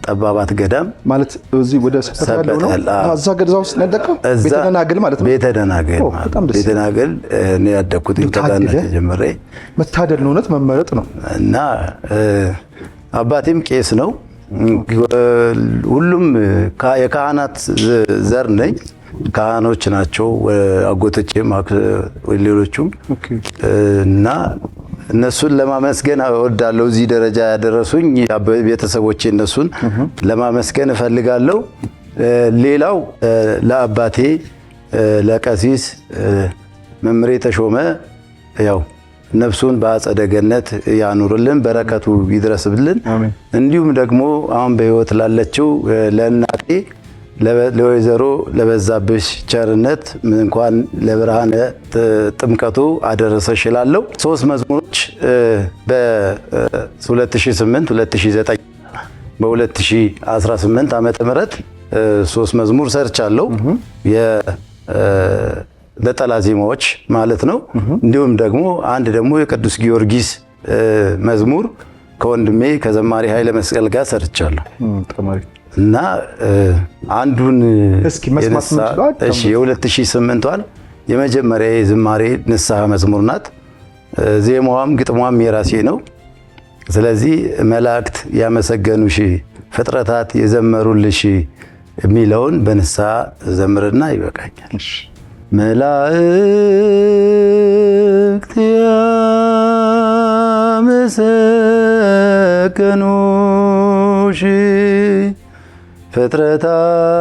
ጠባባት ገዳም ማለት እዚህ ወደ ሰፈር ያለው ነው። እዛ ገዳም ውስጥ ያደግከው? ቤተ ደናግል ማለት ነው። ቤተ ደናግል ማለት ቤተ ደናግል እኔ ያደግኩት ከታናሽ ጀምሬ። መታደል ነው፣ እውነት መመረጥ ነው። እና አባቴም ቄስ ነው። ሁሉም የካህናት ዘር ነኝ። ካህኖች ናቸው አጎቶቼም ሌሎቹም። እና እነሱን ለማመስገን እወዳለሁ። እዚህ ደረጃ ያደረሱኝ ቤተሰቦቼ፣ እነሱን ለማመስገን እፈልጋለሁ። ሌላው ለአባቴ ለቀሲስ መምሬ ተሾመ ያው ነፍሱን በአጸደ ገነት ያኑርልን፣ በረከቱ ይድረስብልን። እንዲሁም ደግሞ አሁን በሕይወት ላለችው ለእናቴ ለወይዘሮ ለበዛብሽ ቸርነት እንኳን ለብርሃነ ጥምቀቱ አደረሰሽ እላለሁ። 3 መዝሙሮች በ2008 2009 በ2018 ዓመተ ምህረት 3 መዝሙር ሰርቻለሁ። ነጠላ ዜማዎች ማለት ነው። እንዲሁም ደግሞ አንድ ደግሞ የቅዱስ ጊዮርጊስ መዝሙር ከወንድሜ ከዘማሪ ኃይለ መስቀል ጋር ሰርቻለሁ እና አንዱን እስኪ መስማት እንችላለን። እሺ የ2008ቷን የመጀመሪያ የዝማሬ ንስሐ መዝሙር ናት። ዜማዋም ግጥሟም የራሴ ነው። ስለዚህ መላእክት ያመሰገኑሽ ፍጥረታት የዘመሩልሽ የሚለውን በንስሐ ዘምርና ይበቃኛል። መላእክት ያመሰገኑሽ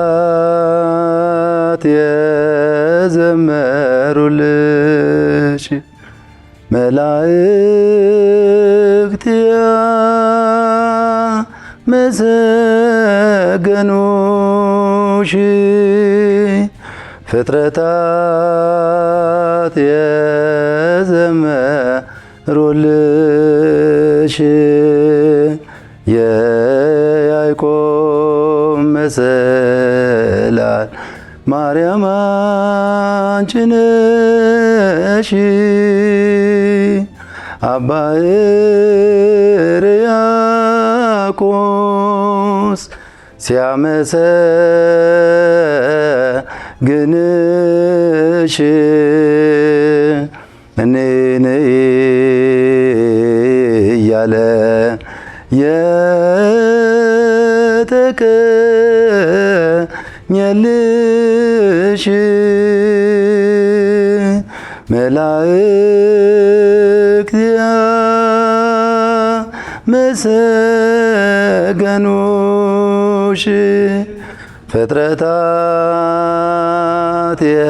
ፍጥረታት የዘመሩልሽ መላእክት ያመሰገኑሽ ፍጥረታት የዘመሩልሽ የያዕቆብ መሰላል ማርያም አንቺ ነሽ። አባ ሕርያቆስ ሲያመሰግንሽ እኔን እያለ የተቀኘልሽ መላእክት ያመሰገኑሽ ፍጥረታት የዘመሩልሽ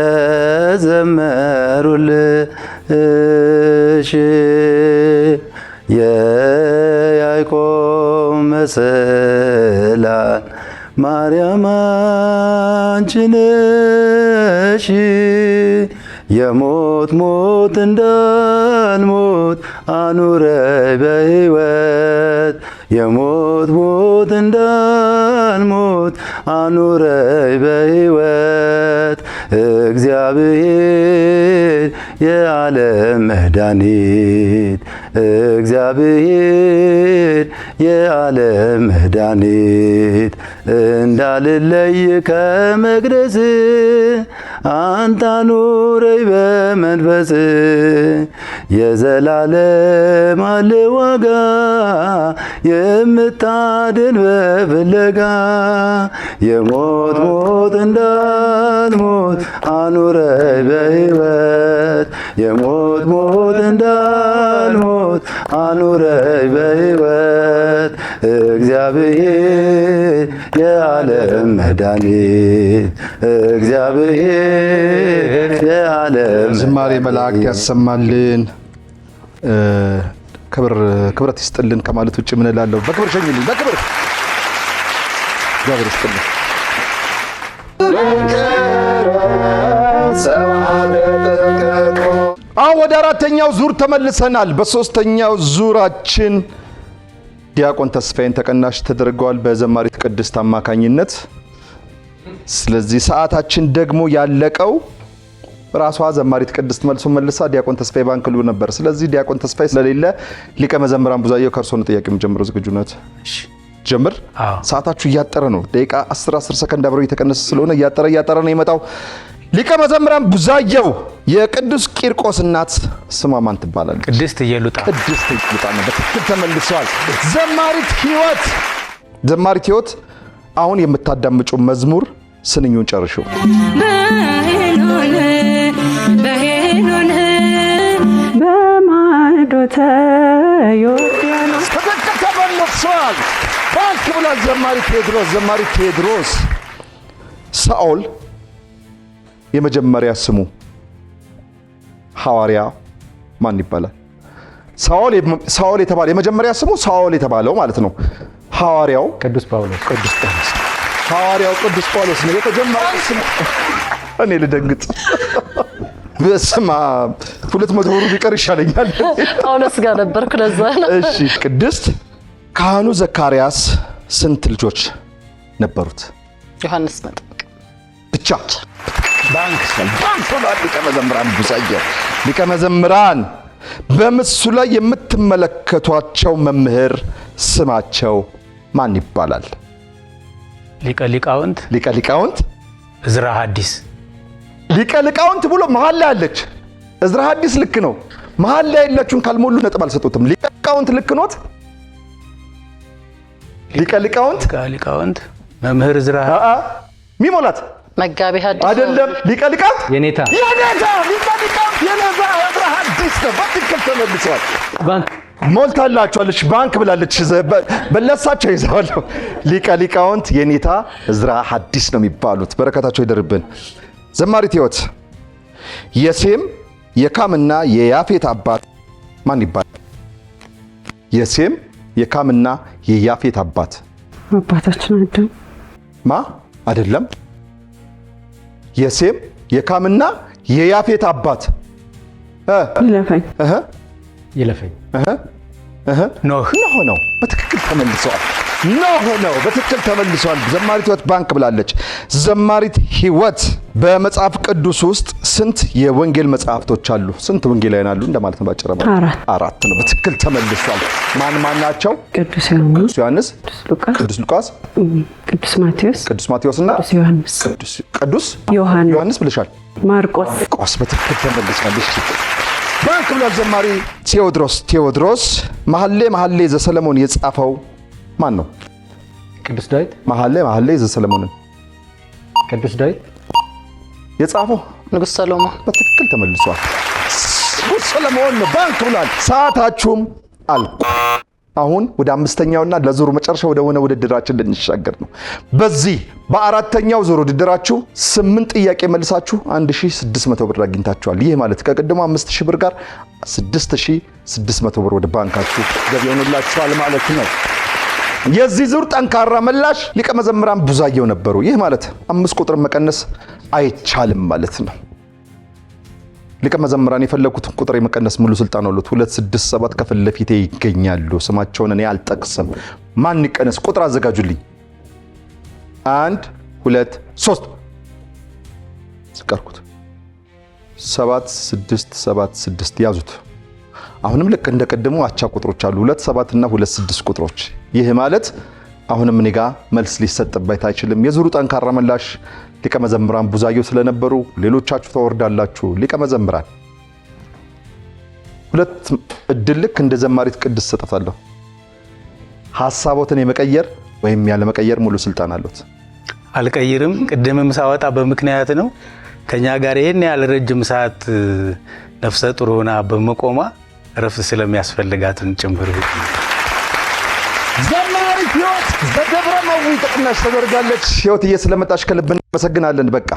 የያዕቆብ መሰላል ማርያም አንቺ ነሽ። የሞት ሞት እንዳልሞት አኑረኝ በሕይወት የሞት ሞት እንዳልሞት አኑረኝ በሕይወት እግዚአብሔር የዓለም መድኃኒት እግዚአብሔር የዓለም መድኃኒት እንዳልለይ ከመቅደስ አንተ አኑረኝ በመንፈስ የዘላለም አለ ዋጋ የምታድን በፍለጋ የሞት ሞት እንዳልሞት አኑረኝ በሕይወት የሞት ሞት እንዳልሞት አኑረኝ በሕይወት እግዚአብሔር የዓለም መድኃኒት እግዚአብሔር የዓለም ዝማሬ መላእክት ያሰማልን፣ ክብረት ይስጥልን ከማለት ውጭ ምን እላለሁ? በክብር ሸኙልን። በክብር እግዚአብሔር ይስጥልን። አሁን ወደ አራተኛው ዙር ተመልሰናል። በሶስተኛው ዙራችን ዲያቆን ተስፋዬን ተቀናሽ ተደርገዋል በዘማሪት ቅድስት አማካኝነት። ስለዚህ ሰዓታችን ደግሞ ያለቀው ራሷ ዘማሪት ቅድስት መልሶ መልሳ ዲያቆን ተስፋዬ ባንክሉ ነበር። ስለዚህ ዲያቆን ተስፋዬ ስለሌለ ሊቀ መዘምራን ብዙአየሁ ከእርሶ ነው ጥያቄ የሚጀምረው። ዝግጁ ነዎት? ጀምር። ሰዓታችሁ እያጠረ ነው። ደቂቃ 10 ሰከንድ አብረው እየተቀነሰ ስለሆነ እያጠረ ነው የመጣው። ሊቀ መዘምራን ብዙአየሁ የቅዱስ ቂርቆስ እናት ስሟ ማን ትባላለች? ቅድስት ኢየሉጣ። ቅድስት ኢየሉጣ ነው። በትክክል ተመልሰዋል። ዘማሪት ሕይወት አሁን የምታዳምጪው መዝሙር ስንኙን ጨርሹ። በማዕዶተ ዮርዳኖስ ትክክል ተመልሰዋል። ባንክ ብላ ዘማሪት ቴዎድሮስ ሳኦል የመጀመሪያ ስሙ ሐዋርያ ማን ይባላል? ሳኦል የተባለ የመጀመሪያ ስሙ ሳኦል የተባለው ማለት ነው። ሐዋርያው ቅዱስ ጳውሎስ። ሐዋርያው ቅዱስ ጳውሎስ ነው የተጀመረው ስሙ። እኔ ልደንግጥ። በስማ 200 ብር ቢቀር ይሻለኛል። ጳውሎስ ጋር ነበርኩ ለዛ ነው። እሺ ቅድስት ካህኑ ዘካርያስ ስንት ልጆች ነበሩት? ዮሐንስ መጥምቅ ብቻ። ባንክ ሊቀ መዘምራን ብዙአየሁ። ሊቀ መዘምራን በምስሉ ላይ የምትመለከቷቸው መምህር ስማቸው ማን ይባላል? ሊቀ ሊቃውንት እዝራ ሐዲስ። ሊቀ ሊቃውንት ብሎ መሀል ላይ አለች። እዝራ ሐዲስ ልክ ነው። መሀል ላይ ያለችውን ካልሞሉ ነጥብ አልሰጡትም። ሊቀ ሊቃውንት ልክ ኖት? ሊቀ ሊቃውንት መምህር እዝራ ሚሞላት መጋቢ ሐዲስ አይደለም። ሊቀ ሊቃውንት የኔታ ሊቀ ሊቃውንት የነዛ እዝራ ሐዲስ ነው። በትክክል ተመልሰዋል። ባንክ ሞልታላችኋለች። ባንክ ብላለች። በለሳቸው ይዘዋለሁ። ሊቀ ሊቃውንት የኔታ እዝራ ሐዲስ ነው የሚባሉት። በረከታቸው ይደርብን። ዘማሪት ሕይወት የሴም የካምና የያፌት አባት ማን ይባላል? የሴም የካምና የያፌት አባት አባታችን አዳም አይደለም። የሴም የካምና የያፌት አባት ይለፈኝ ኖህ ነው። በትክክል ተመልሰዋል። ኖህ ነው። በትክክል ተመልሰዋል። ዘማሪት ሕይወት ባንክ ብላለች። ዘማሪት ሕይወት በመጽሐፍ ቅዱስ ውስጥ ስንት የወንጌል መጽሐፍቶች አሉ? ስንት ወንጌላውያን አሉ እንደማለት ነው ባጭሩ? አራት ነው። በትክክል ተመልሷል። ማን ናቸው? ቅዱስ ዮሐንስ፣ ቅዱስ ሉቃስ፣ ቅዱስ ማቴዎስ እና ቅዱስ ዮሐንስ ብለሻል። ማርቆስ በትክክል ተመልሷል። ባንክ ብሏል። ዘማሪ ቴዎድሮስ መሐሌ ዘሰለሞን የጻፈው ማን ነው? ቅዱስ ዳዊት። መሐሌ ዘሰለሞንን ቅዱስ ዳዊት የጻፈው ንጉሥ ሰሎሞን። በትክክል ተመልሷል። ንጉሥ ሰሎሞን ባንክ ብሏል። ሰዓታችሁም አልቁ። አሁን ወደ አምስተኛውና ለዙሩ መጨረሻ ወደ ሆነ ውድድራችን ልንሻገር ነው። በዚህ በአራተኛው ዙር ውድድራችሁ 8 ጥያቄ መልሳችሁ 1600 ብር አግኝታችኋል። ይህ ማለት ከቀደሙ 5000 ብር ጋር 6600 ብር ወደ ባንካችሁ ገቢ ሆኖላችኋል ማለት ነው። የዚህ ዙር ጠንካራ መላሽ ሊቀ መዘምራን ብዙአየሁ ነበሩ። ይህ ማለት 5 ቁጥር መቀነስ አይቻልም ማለት ነው። ሊቀ መዘምራን የፈለኩትን ቁጥር የመቀነስ ሙሉ ስልጣን አሉት። 267 ከፊት ለፊቴ ይገኛሉ። ስማቸውን እኔ አልጠቅስም። ማን ይቀነስ? ቁጥር አዘጋጁልኝ። 1 2 3 ስቀርኩት 7 6 7 6 ያዙት። አሁንም ልክ እንደ ቀደሙ አቻ ቁጥሮች አሉ 27 እና 26 ቁጥሮች። ይህ ማለት አሁንም እኔ ጋር መልስ ሊሰጥበት አይችልም። የዙሩ ጠንካራ ምላሽ ሊቀ መዘምራን ቡዛየው ስለነበሩ ሌሎቻችሁ ተወርዳላችሁ። ሊቀ መዘምራን ሁለት እድል ልክ እንደ ዘማሪት ቅድስት ሰጣታለሁ። ሐሳቦትን የመቀየር ወይም ያለ መቀየር ሙሉ ስልጣን አሉት። አልቀይርም። ቅድምም ሳወጣ በምክንያት ነው። ከኛ ጋር ይሄን ያህል ረጅም ሰዓት ነፍሰ ጡር ሆና በመቆሟ እረፍት ስለሚያስፈልጋትን ጭምር ዘማሪት ህይወት በደብረ መዊ ጥቅናሽ ተደርጋለች። ህይወትዬ ስለመጣሽ ከልብ እናመሰግናለን። በቃ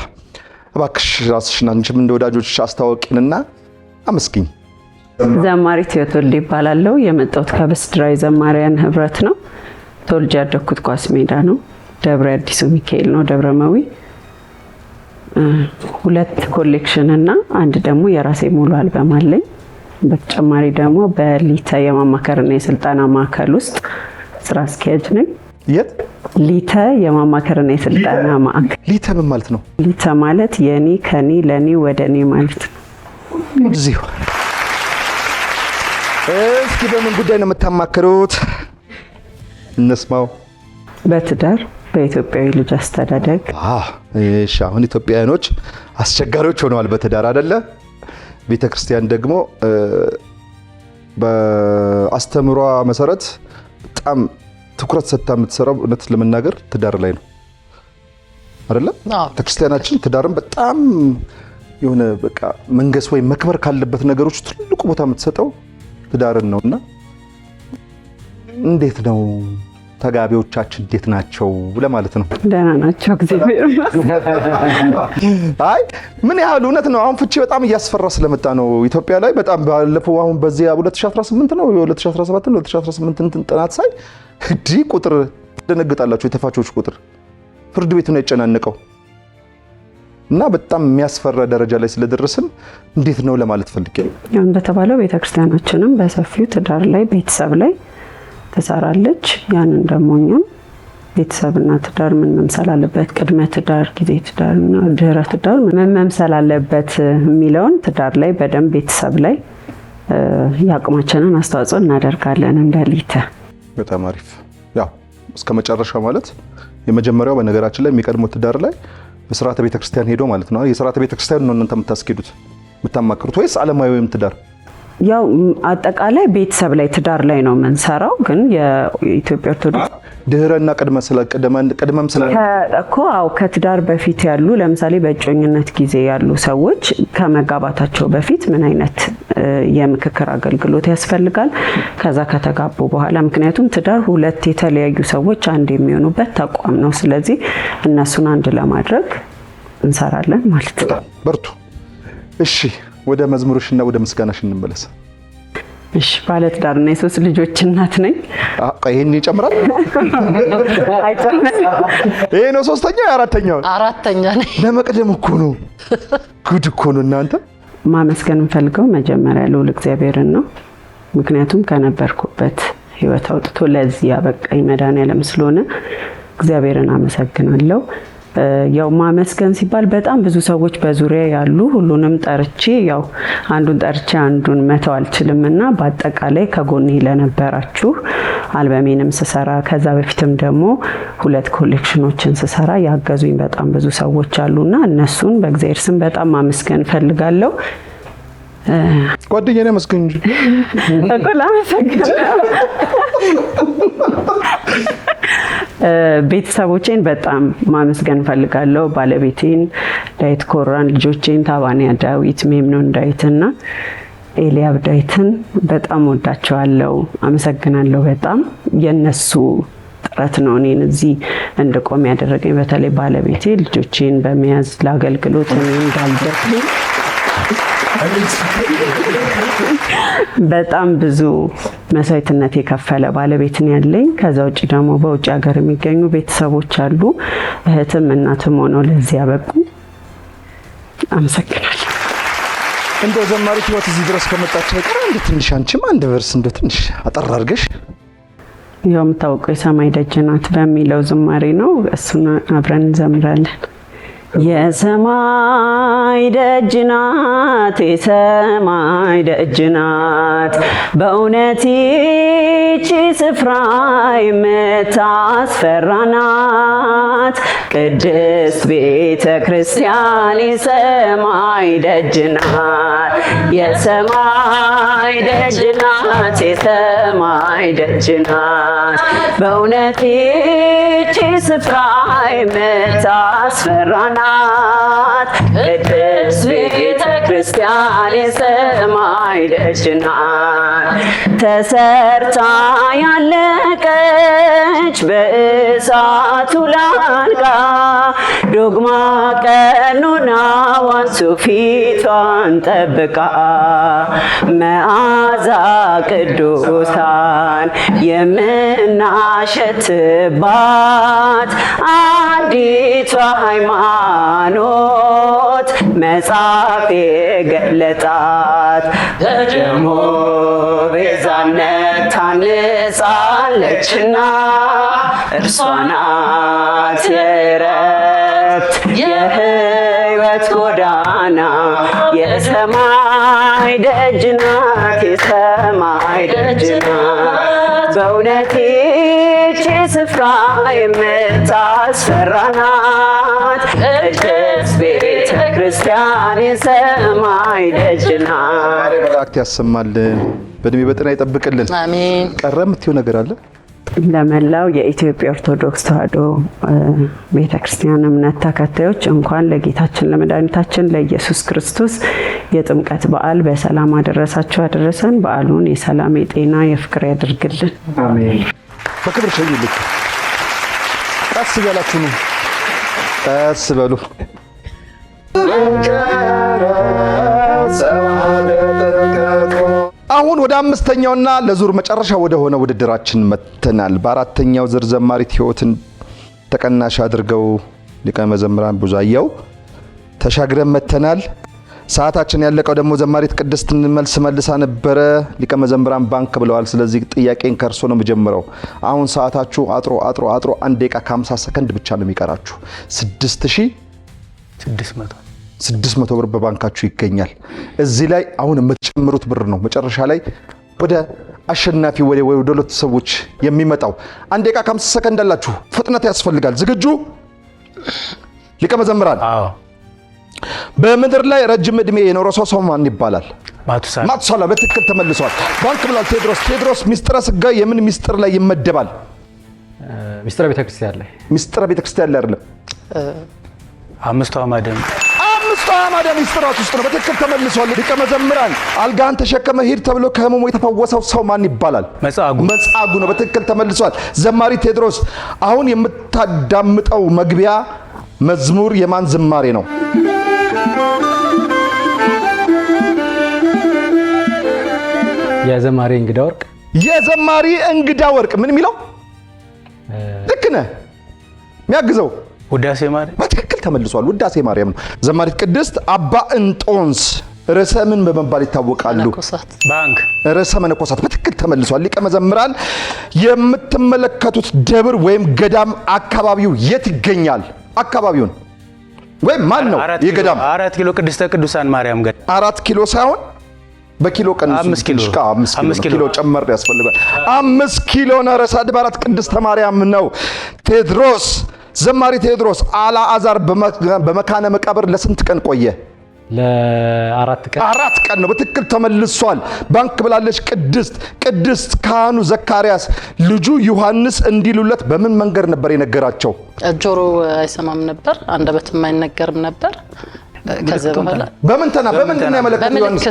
እባክሽ ራስሽን አንቺም እንደ ወዳጆች አስተዋውቂንና አመስግኝ። ዘማሪት ህይወት ወልዴ ይባላለሁ። የመጣሁት ከበስድራ ዘማሪያን ህብረት ነው። ተወልጄ ያደግኩት ኳስ ሜዳ ነው። ደብረ አዲሱ ሚካኤል ነው ደብረ መዊ። 2 ኮሌክሽን እና አንድ ደግሞ የራሴ ሙሉ አልበም አለኝ። በተጨማሪ ደግሞ በሊተ የማማከርና የስልጠና ማዕከል ውስጥ ስራ አስኪያጅ ነኝ። የት? ሊተ የማማከርና የስልጠና ማዕከል። ሊተ ምን ማለት ነው? ሊተ ማለት የኔ ከኔ ለኔ ወደኔ ማለት ነው። እዚሁ እስኪ በምን ጉዳይ ነው የምታማክሩት? እንስማው። በትዳር በኢትዮጵያዊ ልጅ አስተዳደግ። እሺ፣ አሁን ኢትዮጵያውያኖች አስቸጋሪዎች ሆነዋል በትዳር አይደለ? ቤተክርስቲያን ደግሞ በአስተምሯ መሰረት በጣም ትኩረት ሰጥታ የምትሰራው እውነት ለመናገር ትዳር ላይ ነው አይደለ? ቤተክርስቲያናችን ትዳርን በጣም የሆነ በቃ መንገስ ወይም መክበር ካለበት ነገሮች ትልቁ ቦታ የምትሰጠው ትዳርን ነውና እንዴት ነው ተጋቢዎቻችን እንዴት ናቸው ለማለት ነው። ደህና ናቸው እግዚአብሔር ይመስገን። አይ ምን ያህል እውነት ነው። አሁን ፍቺ በጣም እያስፈራ ስለመጣ ነው ኢትዮጵያ ላይ በጣም ባለፈው አሁን በዚህ 2018 ነው 2017 ነው 2018 ጥናት ሳይ እዲ ቁጥር ደነግጣላችሁ። የተፋቾች ቁጥር ፍርድ ቤቱ ነው ያጨናነቀው እና በጣም የሚያስፈራ ደረጃ ላይ ስለደረስን እንዴት ነው ለማለት ፈልጌ ነው። እንደተባለው ቤተክርስቲያናችንም በሰፊው ትዳር ላይ ቤተሰብ ላይ ትሰራለች። ያንን ደግሞ እኛም ቤተሰብና ትዳር ምን መምሰል አለበት፣ ቅድመ ትዳር፣ ጊዜ ትዳርና ድህረ ትዳር ምን መምሰል አለበት የሚለውን ትዳር ላይ በደንብ ቤተሰብ ላይ ያቅማችንን አስተዋጽኦ እናደርጋለን እንደ ሊተ። በጣም አሪፍ። ያው እስከ መጨረሻ ማለት የመጀመሪያው በነገራችን ላይ የሚቀድመው ትዳር ላይ በስርዓተ ቤተክርስቲያን ሄዶ ማለት ነው። የስርዓተ ቤተክርስቲያን ነው እናንተ የምታስኬዱት የምታማክሩት ወይስ ዓለማዊም ትዳር? ያው አጠቃላይ ቤተሰብ ላይ ትዳር ላይ ነው የምንሰራው። ግን የኢትዮጵያ ኦርቶዶክስ ድህረና ቅድመም ስለ እኮ አው ከትዳር በፊት ያሉ ለምሳሌ በእጮኝነት ጊዜ ያሉ ሰዎች ከመጋባታቸው በፊት ምን አይነት የምክክር አገልግሎት ያስፈልጋል፣ ከዛ ከተጋቡ በኋላ ምክንያቱም ትዳር 2 የተለያዩ ሰዎች አንድ የሚሆኑበት ተቋም ነው። ስለዚህ እነሱን አንድ ለማድረግ እንሰራለን ማለት ነው። በርቱ። እሺ ወደ መዝሙርሽና ወደ ምስጋናሽ እንመለስ። እሺ ባለትዳርና የ3 ልጆች እናት ነኝ። ይሄን ይጨምራል? አይጨምርም። ይሄ ነው 3ኛው 4ኛው? 4ኛ ነኝ። ለመቅደም እኮ ነው። ጉድ እኮ ነው እናንተ። ማመስገን እንፈልገው መጀመሪያ ልዑል እግዚአብሔርን ነው። ምክንያቱም ከነበርኩበት ህይወት አውጥቶ ለዚህ ያበቃኝ መድኃኔዓለም ስለሆነ እግዚአብሔርን አመሰግናለሁ። ያው ማመስገን ሲባል በጣም ብዙ ሰዎች በዙሪያ ያሉ ሁሉንም ጠርቼ ያው አንዱን ጠርቼ አንዱን መተው አልችልምና በአጠቃላይ ከጎኔ ለነበራችሁ አልበሜንም ስሰራ ከዛ በፊትም ደግሞ 2 ኮሌክሽኖችን ስሰራ ያገዙኝ በጣም ብዙ ሰዎች አሉና እነሱን በእግዚአብሔር ስም በጣም ማመስገን ፈልጋለሁ። ጓደኛዬ መስገን እንጂ ተቆላ አመሰግናለሁ። ቤተሰቦቼን በጣም ማመስገን ፈልጋለሁ። ባለቤቴን ዳዊት ኮራን፣ ልጆቼን ታባንያ ዳዊት፣ ሜምኖን ዳዊትና ኤልያብ ዳዊትን በጣም ወዳቸዋለሁ። አመሰግናለሁ። በጣም የነሱ ጥረት ነው እኔን እዚህ እንድቆም ያደረገኝ። በተለይ ባለቤቴ ልጆቼን በመያዝ ለአገልግሎት እኔ እንዳልደክም በጣም ብዙ መስዋዕትነት የከፈለ ባለቤትን ያለኝ። ከዛ ውጭ ደግሞ በውጭ ሀገር የሚገኙ ቤተሰቦች አሉ፣ እህትም እናትም ሆነው ለዚህ ያበቁ። አመሰግናለሁ። እንደው ዘማሪት ህይወት እዚህ ድረስ ከመጣች በቀር እንደ ትንሽ አንቺም አንድ ቨርስ እንደ ትንሽ አጠር አድርገሽ ያው የምታውቀው የሰማይ ደጅ ናት በሚለው ዝማሬ ነው። እሱን አብረን እንዘምራለን። የሰማይ ደጅ ናት፣ የሰማይ ደጅ ናት፣ በእውነት ይህች ስፍራ የምታስፈራ ናት። ቅድስት ቤተ ክርስቲያን የሰማይ ደጅ ናት፣ የሰማይ ደጅ ናት፣ የሰማይ ደጅ ናት፣ በእውነት ይህች ስፍራ የምታስፈራ ናት። ቅድስት ቤተ ክርስቲያን የሰማይ ደጅ ናት። ተሰርታ ያለቀች በእሳቱ ላልቃ ዶግማ ቀኖናዋን ፊቷን ጠብቃ መዓዛ ቅዱሳን የምናሸትባት አንዲቷ ሃይማኖት መጽሐፍ የገለጣት በደሙ ቤዛነት ታንጻለችና እርሷ ናት የዕረፍት የሕይወት ጎዳና። የሰማይ ደጅ ናት፣ የሰማይ ደጅ ናት፣ በእውነት ይህች ስፍራ የምታስፈራ ናት። ቅድስት ቤተ ክርስቲያን የሰማይ ደጅ ናት። መላእክት ያሰማልን፣ በእድሜ በጤና ይጠብቅልን። አሜን። ቀረ የምትይው ነገር አለ? ለመላው የኢትዮጵያ ኦርቶዶክስ ተዋሕዶ ቤተክርስቲያን እምነት ተከታዮች እንኳን ለጌታችን ለመድኃኒታችን ለኢየሱስ ክርስቶስ የጥምቀት በዓል በሰላም አደረሳችሁ አደረሰን። በዓሉን የሰላም የጤና የፍቅር ያድርግልን። አሜን። በክብር ሸኙልኝ። ቀስ እያላችሁ ነው። ቀስ በሉ። አሁን ወደ አምስተኛውና ለዙር መጨረሻ ወደ ሆነ ውድድራችን መተናል። በአራተኛው ዙር ዘማሪት ሕይወትን ተቀናሽ አድርገው ሊቀ መዘምራን ብዙአየሁ ተሻግረን መተናል። ሰዓታችን ያለቀው ደግሞ ዘማሪት ቅድስትን መልስ መልሳ ነበረ። ሊቀ መዘምራን ባንክ ብለዋል። ስለዚህ ጥያቄን ከእርሶ ነው የምጀምረው። አሁን ሰዓታችሁ አጥሮ 1 ደቂቃ ከ50 ሰከንድ ብቻ ነው የሚቀራችሁ። 6600 ብር በባንካችሁ ይገኛል። እዚህ ላይ አሁን የምትጨምሩት ብር ነው መጨረሻ ላይ ወደ አሸናፊ ወደ ሁለት ሰዎች የሚመጣው። 1 ደቂቃ ከ50 ሰከንድ አላችሁ። ፍጥነት ያስፈልጋል። ዝግጁ? ሊቀ መዘምራን በምድር ላይ ረጅም ዕድሜ የኖረ ሰው ማን ይባላል? ማቱሳላ። በትክክል ተመልሷል። ባንክ ብሏል። ቴድሮስ ሚስጥረ ሥጋዌ የምን ሚስጥር ላይ ይመደባል? ሚስጥረ ቤተክርስቲያን ላይ። ሚስጥረ ቤተክርስቲያን ላይ አይደለም። አምስቱ አዕማደ ሚስጥራት ውስጥ ነው። በትክክል ተመልሷል። ሊቀ መዘምራን አልጋህን ተሸከመ ሂድ ተብሎ ከህመሙ የተፈወሰው ሰው ማን ይባላል? መጻጉዕ ነው። በትክክል ተመልሷል። ዘማሪ ቴድሮስ አሁን የምታዳምጠው መግቢያ መዝሙር የማን ዝማሬ ነው? የዘማሪ እንግዳ ወርቅ። የዘማሪ እንግዳ ወርቅ ምን የሚለው? ልክ ነህ። የሚያግዘው ውዳሴ ማርያም። በትክክል ተመልሷል። ውዳሴ ማርያም ነው። ዘማሪት ቅድስት አባ እንጦንስ ርዕሰ ምን በመባል ይታወቃሉ? ባንክ። ርዕሰ መነኮሳት። በትክክል ተመልሷል። ሊቀ መዘምራን የምትመለከቱት ደብር ወይም ገዳም አካባቢው የት ይገኛል? አካባቢውን ወይም ማን ነው የገዳም? 4 ኪሎ ቅድስተ ቅዱሳን ማርያም ገዳም። 4 ኪሎ ሳይሆን በኪሎ ቀንሱ። 5 ኪሎ ጨመር ያስፈልጋል። 5 ኪሎ ነረሳ አድባራት ቅድስተ ማርያም ነው። ቴድሮስ ዘማሪ ቴድሮስ አልዓዛር በመካነ መቃብር ለስንት ቀን ቆየ? ለ4 ቀን ነው። በትክክል ተመልሷል። ባንክ ብላለች ቅድስት ካህኑ ዘካርያስ ልጁ ዮሐንስ እንዲሉለት በምን መንገድ ነበር የነገራቸው? ጆሮ አይሰማም ነበር፣ አንደበትም አይነገርም ነበር። ከዚህ በኋላ በምን ነው ያመለከተው? ዮሐንስ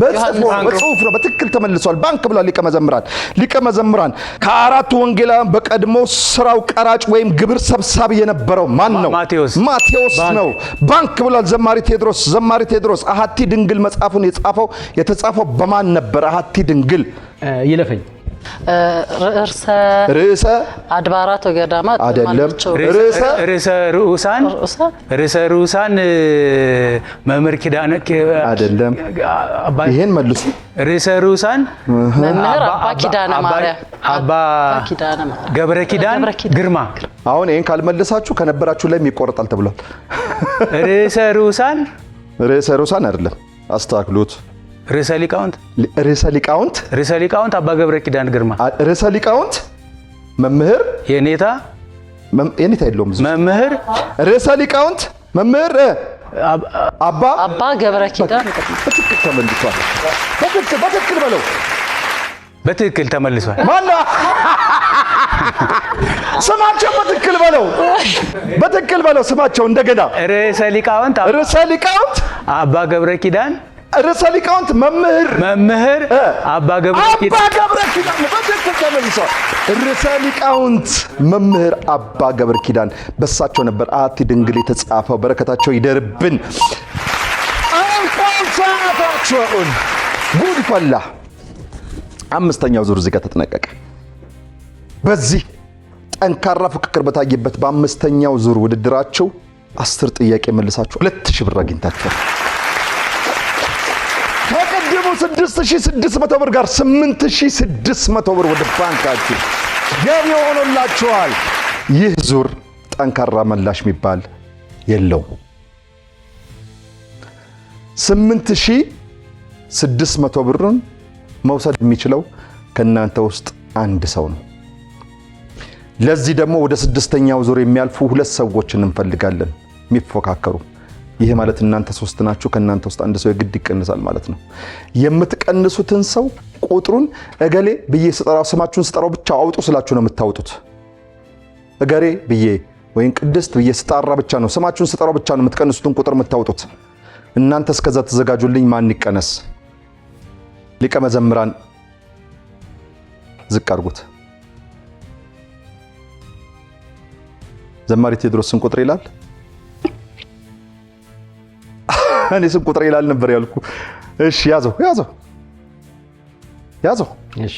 በጽሁፍ ነው። በትክክል ተመልሷል። ባንክ ብሏል። ሊቀ መዘምራን ከአራቱ ወንጌላውያን በቀድሞ ስራው ቀራጭ ወይም ግብር ሰብሳቢ የነበረው ማን ነው? ማቴዎስ ነው። ባንክ ብሏል። ዘማሪ ቴድሮስ አሐቲ ድንግል መጽሐፉን የተጻፈው በማን ነበር? አሐቲ ድንግል ርዕሰ አድባራት ወገዳማት አይደለም። ርዕሰ ርዑሳን መምህር ኪዳነ አይደለም። ይሄን መልሱ። ርዕሰ ርዑሳን መምህር አባ ኪዳነ ማርያም አባ ገብረ ኪዳን ግርማ። አሁን ይሄን ካልመለሳችሁ ከነበራችሁ ላይ ይቆረጣል ተብሏል። ርዕሰ ርዑሳን አይደለም። አስተካክሉት። ርዕሰ ሊቃውንት አባ ገብረ ኪዳን ግርማ። ርዕሰ ሊቃውንት መምህር የኔታ የለውም። መምህር ርዕሰ ሊቃውንት መምህር አባ ገብረ ኪዳን በትክክል ተመልሷል። በትክክል በለው። በትክክል ተመልሷል። ማነው ስማቸው? በትክክል በለው ስማቸው እንደገና። ርዕሰ ሊቃውንት አባ ገብረ ኪዳን ርዕሰ ሊቃውንት መምህር አባ ገብረ ኪዳን በትክክል ተመልሷል። ርዕሰ ሊቃውንት መምህር አባ ገብረ ኪዳን በሳቸው ነበር አቲ ድንግል የተጻፈው። በረከታቸው ይደርብን። አንቋንሳታቸውን ጉድ ፈላ። አምስተኛው ዙር እዚህ ጋር ተጠናቀቀ። በዚህ ጠንካራ ፍክክር በታየበት በአምስተኛው ዙር ውድድራቸው 10 ጥያቄ መልሳችሁ 2000 ብር አግኝታችኋል። ከቀደሙ 6600 ብር ጋር 8600 ብር ወደ ባንካችሁ ገቢ ሆኖላችኋል። ይህ ዙር ጠንካራ መላሽ የሚባል የለውም። 8600 ብርን መውሰድ የሚችለው ከናንተ ውስጥ አንድ ሰው ነው። ለዚህ ደግሞ ወደ 6ኛው ዙር የሚያልፉ 2 ሰዎችን እንፈልጋለን የሚፎካከሩ። ይሄ ማለት እናንተ 3 ናችሁ። ከናንተ ውስጥ አንድ ሰው የግድ ይቀንሳል ማለት ነው። የምትቀንሱትን ሰው ቁጥሩን እገሌ ብዬ ስጠራው ስማችሁን ስጠራው ብቻ አውጡ ስላችሁ ነው የምታወጡት። እገሌ ብዬ ወይም ቅድስት ብዬ ስጣራ ብቻ ነው ስማችሁን ስጠራው ብቻ ነው የምትቀንሱትን ቁጥር የምታወጡት። እናንተ እስከዛ ተዘጋጁልኝ። ማን ይቀነስ? ሊቀ መዘምራን ዝቅ አድርጉት። ዘማሪ ቴዎድሮስ ስንት ቁጥር ይላል? እኔ ስንት ቁጥር ይላል ነበር ያልኩ። እሺ ያዘው። እሺ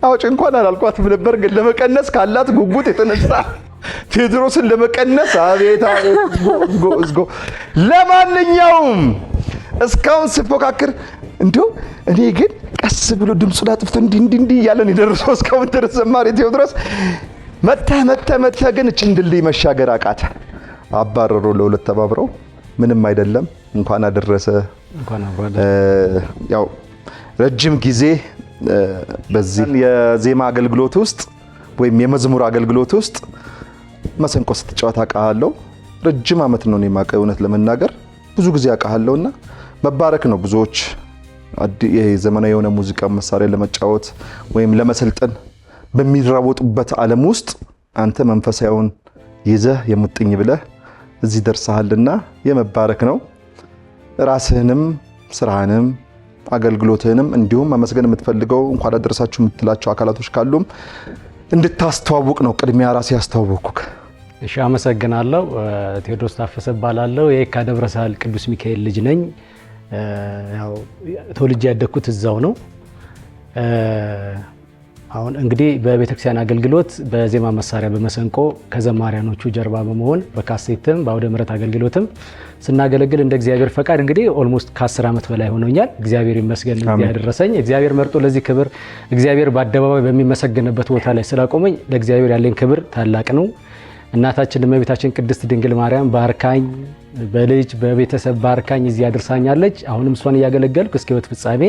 አውጭ እንኳን አላልኳትም ነበር፣ ግን ለመቀነስ ካላት ጉጉት የተነሳ ቴዎድሮስን ለመቀነስ አቤት እዝጎ። ለማንኛውም እስካሁን ሲፎካከር እንደው እኔ ግን ቀስ ብሎ ድምፁን አጥፍቶ እንዲህ እያለን የደረሰው እስካሁን ድረስ ዘማሪ ቴዎድሮስ መተ ግን እችን ድልድይ መሻገር አቃተ። አባረሩ። ለሁለት ተባብረው ምንም አይደለም። እንኳን አደረሰ። ያው ረጅም ጊዜ በዚህ የዜማ አገልግሎት ውስጥ ወይም የመዝሙር አገልግሎት ውስጥ መሰንቆ ስትጫወት አውቃለሁ። ረጅም ዓመት ነው እኔ የማውቀው። እውነት ለመናገር ብዙ ጊዜ አውቃለሁና መባረክ ነው። ብዙዎች ይሄ ዘመናዊ የሆነ ሙዚቃ መሳሪያ ለመጫወት ወይም ለመሰልጠን በሚራወጡበት ዓለም ውስጥ አንተ መንፈሳዊውን ይዘህ የሙጥኝ ብለህ እዚህ ደርሰሃልና የመባረክ ነው። ራስህንም ስራህንም አገልግሎትህንም እንዲሁም ማመስገን የምትፈልገው እንኳን አደረሳችሁ የምትላቸው አካላቶች ካሉም እንድታስተዋውቅ ነው። ቅድሚያ ራሴ ያስተዋወቅኩ። እሺ፣ አመሰግናለሁ። ቴዎድሮስ ታፈሰ እባላለሁ። የካ ደብረ ሳህል ቅዱስ ሚካኤል ልጅ ነኝ። ያው ተወልጄ ያደግኩት እዛው ነው። አሁን እንግዲህ በቤተክርስቲያን አገልግሎት በዜማ መሳሪያ በመሰንቆ ከዘማሪያኖቹ ጀርባ በመሆን በካሴትም በአውደ ምሕረት አገልግሎትም ስናገለግል እንደ እግዚአብሔር ፈቃድ እንግዲህ ኦልሞስት ከ10 ዓመት በላይ ሆኖኛል። እግዚአብሔር ይመስገን ያደረሰኝ። እግዚአብሔር መርጦ ለዚህ ክብር እግዚአብሔር በአደባባይ በሚመሰገንበት ቦታ ላይ ስላቆመኝ ለእግዚአብሔር ያለኝ ክብር ታላቅ ነው። እናታችን እመቤታችን ቅድስት ድንግል ማርያም ባርካኝ፣ በልጅ በቤተሰብ ባርካኝ እዚህ አድርሳኛለች። አሁንም እሷን እያገለገልኩ እስከ ሕይወት ፍጻሜ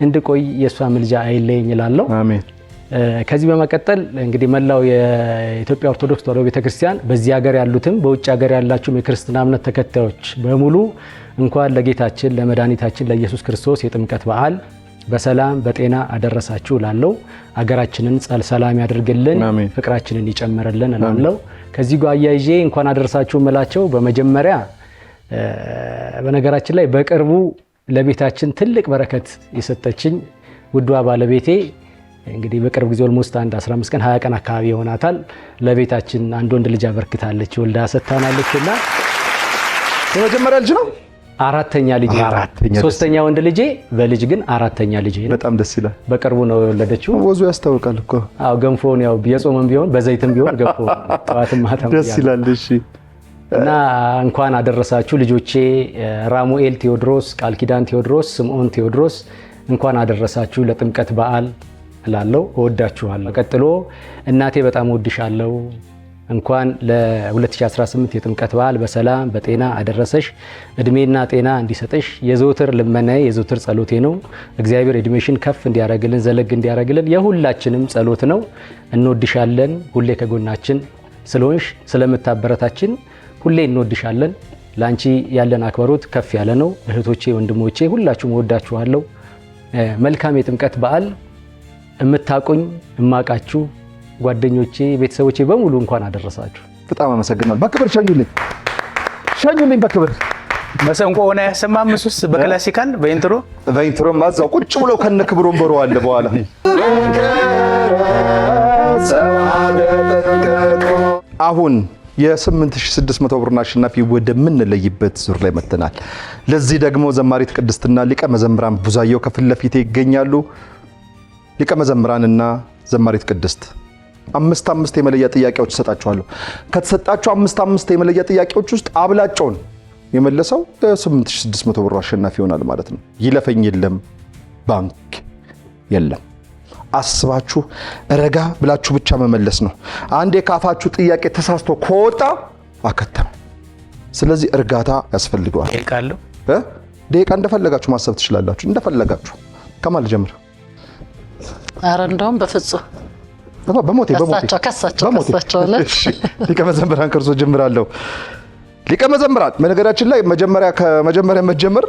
እንድቆይ የእሷ ምልጃ አይለየኝ እላለሁ። አሜን። ከዚህ በመቀጠል እንግዲህ መላው የኢትዮጵያ ኦርቶዶክስ ተዋሕዶ ቤተክርስቲያን በዚህ ሀገር ያሉትም በውጭ ሀገር ያላችሁም የክርስትና እምነት ተከታዮች በሙሉ እንኳን ለጌታችን ለመድኃኒታችን ለኢየሱስ ክርስቶስ የጥምቀት በዓል በሰላም በጤና አደረሳችሁ እላለሁ። ሀገራችንን ሰላም ያድርግልን፣ ፍቅራችንን ይጨምርልን እላለሁ። ከዚህ ጋር አያይዤ እንኳን አደረሳችሁ እምላቸው በመጀመሪያ በነገራችን ላይ በቅርቡ ለቤታችን ትልቅ በረከት የሰጠችኝ ውዷ ባለቤቴ እንግዲህ በቅርብ ጊዜ ኦልሞስት 15 ቀን 20 ቀን አካባቢ ይሆናታል ለቤታችን አንድ ወንድ ልጅ አበርክታለች፣ ወልዳ ሰጥታናለችና የመጀመሪያ ልጅ ነው። አራተኛ ልጅ ነው። ሶስተኛ ወንድ ልጄ በልጅ ግን አራተኛ ልጅ ነው። በጣም ደስ ይላል። በቅርቡ ነው የወለደችው። ወዙ ያስታውቃል እኮ። አዎ ገንፎን ያው የጾምም ቢሆን በዘይትም ቢሆን ገንፎ ጠዋትም ማታም ደስ ይላል። እሺ እና እንኳን አደረሳችሁ ልጆቼ ራሙኤል ቴዎድሮስ፣ ቃል ኪዳን ቴዎድሮስ፣ ስምዖን ቴዎድሮስ እንኳን አደረሳችሁ ለጥምቀት በዓል እላለሁ። እወዳችኋለሁ። ቀጥሎ እናቴ በጣም እወድሻለሁ። እንኳን ለ2018 የጥምቀት በዓል በሰላም በጤና አደረሰሽ። እድሜና ጤና እንዲሰጥሽ የዘውትር ልመናዬ የዘውትር ጸሎቴ ነው። እግዚአብሔር እድሜሽን ከፍ እንዲያረግልን ዘለግ እንዲያረግልን የሁላችንም ጸሎት ነው። እንወድሻለን። ሁሌ ከጎናችን ስለሆንሽ ስለምታበረታችን ሁሌ እንወድሻለን። ላንቺ ያለን አክብሮት ከፍ ያለ ነው። እህቶቼ፣ ወንድሞቼ ሁላችሁም እወዳችኋለሁ። መልካም የጥምቀት በዓል። እምታቁኝ እማቃችሁ ጓደኞቼ፣ ቤተሰቦቼ በሙሉ እንኳን አደረሳችሁ። በጣም አመሰግናለሁ። በክብር ሸኙልኝ በክብር። መሰንቆ ሆነ ያሰማም እሱስ በክላሲካል በኢንትሮ ማዛው ቁጭ ብሎ ከነ ክብሩ ወንበሩ አለ። በኋላ አሁን የ8600 ብርና አሸናፊ ወደምንለይበት ዙር ላይ መጥተናል። ለዚህ ደግሞ ዘማሪት ቅድስትና ሊቀ መዘምራን ቡዛየው ከፊት ለፊቴ ይገኛሉ። ሊቀ መዘምራንና ዘማሪት ቅድስት 5 የመለያ ጥያቄዎች እሰጣችኋለሁ። ከተሰጣችሁ 5 የመለያ ጥያቄዎች ውስጥ አብላጫውን የመለሰው 8600 ብር አሸናፊ ይሆናል ማለት ነው። ይለፈኝ የለም፣ ባንክ የለም። አስባችሁ ረጋ ብላችሁ ብቻ መመለስ ነው። አንዴ ካፋችሁ ጥያቄ ተሳስቶ ከወጣ አከተመ። ስለዚህ እርጋታ ያስፈልገዋል። ደቂቃ እንደፈለጋችሁ ማሰብ ትችላላችሁ። እንደፈለጋችሁ። ከማን ልጀምር? ኧረ እንደውም በፍጹም በሞቴ ከሳቸው ሊቀ መዘምራን ከእርሶ ጀምራለሁ። ሊቀ መዘምራን በነገራችን ላይ ከመጀመሪያ መጀመር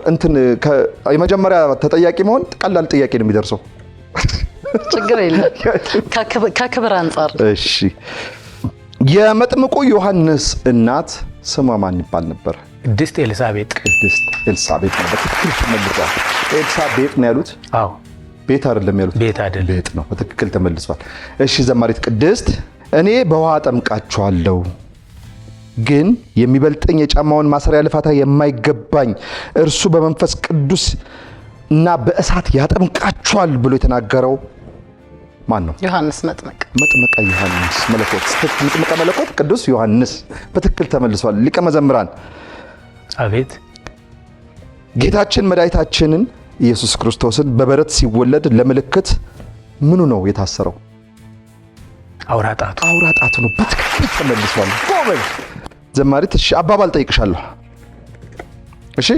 የመጀመሪያ ተጠያቂ መሆን ቀላል ጥያቄ ነው የሚደርሰው። ችግር የለም ከክብር አንጻር። እሺ የመጥምቁ ዮሐንስ እናት ስሟ ማን ይባል ነበር? ቅድስት ኤልሳቤጥ ነው። በትክክል ተመልሷል። ኤልሳቤጥ ነው ያሉት? አዎ። ቤት አይደለም ያሉት? ቤት ነው። በትክክል ተመልሷል። እሺ ዘማሪት ቅድስት እኔ በውሃ አጠምቃችኋለሁ ግን የሚበልጠኝ የጫማውን ማሰሪያ ልፋታ የማይገባኝ እርሱ በመንፈስ ቅዱስ እና በእሳት ያጠምቃችኋል ብሎ የተናገረው ማን ነው? ዮሐንስ መጥምቀ ዮሐንስ መለኮት። መጥምቀ መለኮት ቅዱስ ዮሐንስ በትክክል ተመልሷል። ሊቀ መዘምራን አቤት። ጌታችን መድኃኒታችንን ኢየሱስ ክርስቶስን በበረት ሲወለድ ለምልክት ምኑ ነው የታሰረው? አውራ ጣቱ ነው። በትክክል ተመልሷል። ጎበዝ ዘማሪት። እሺ አባባል ጠይቅሻለሁ። እሺ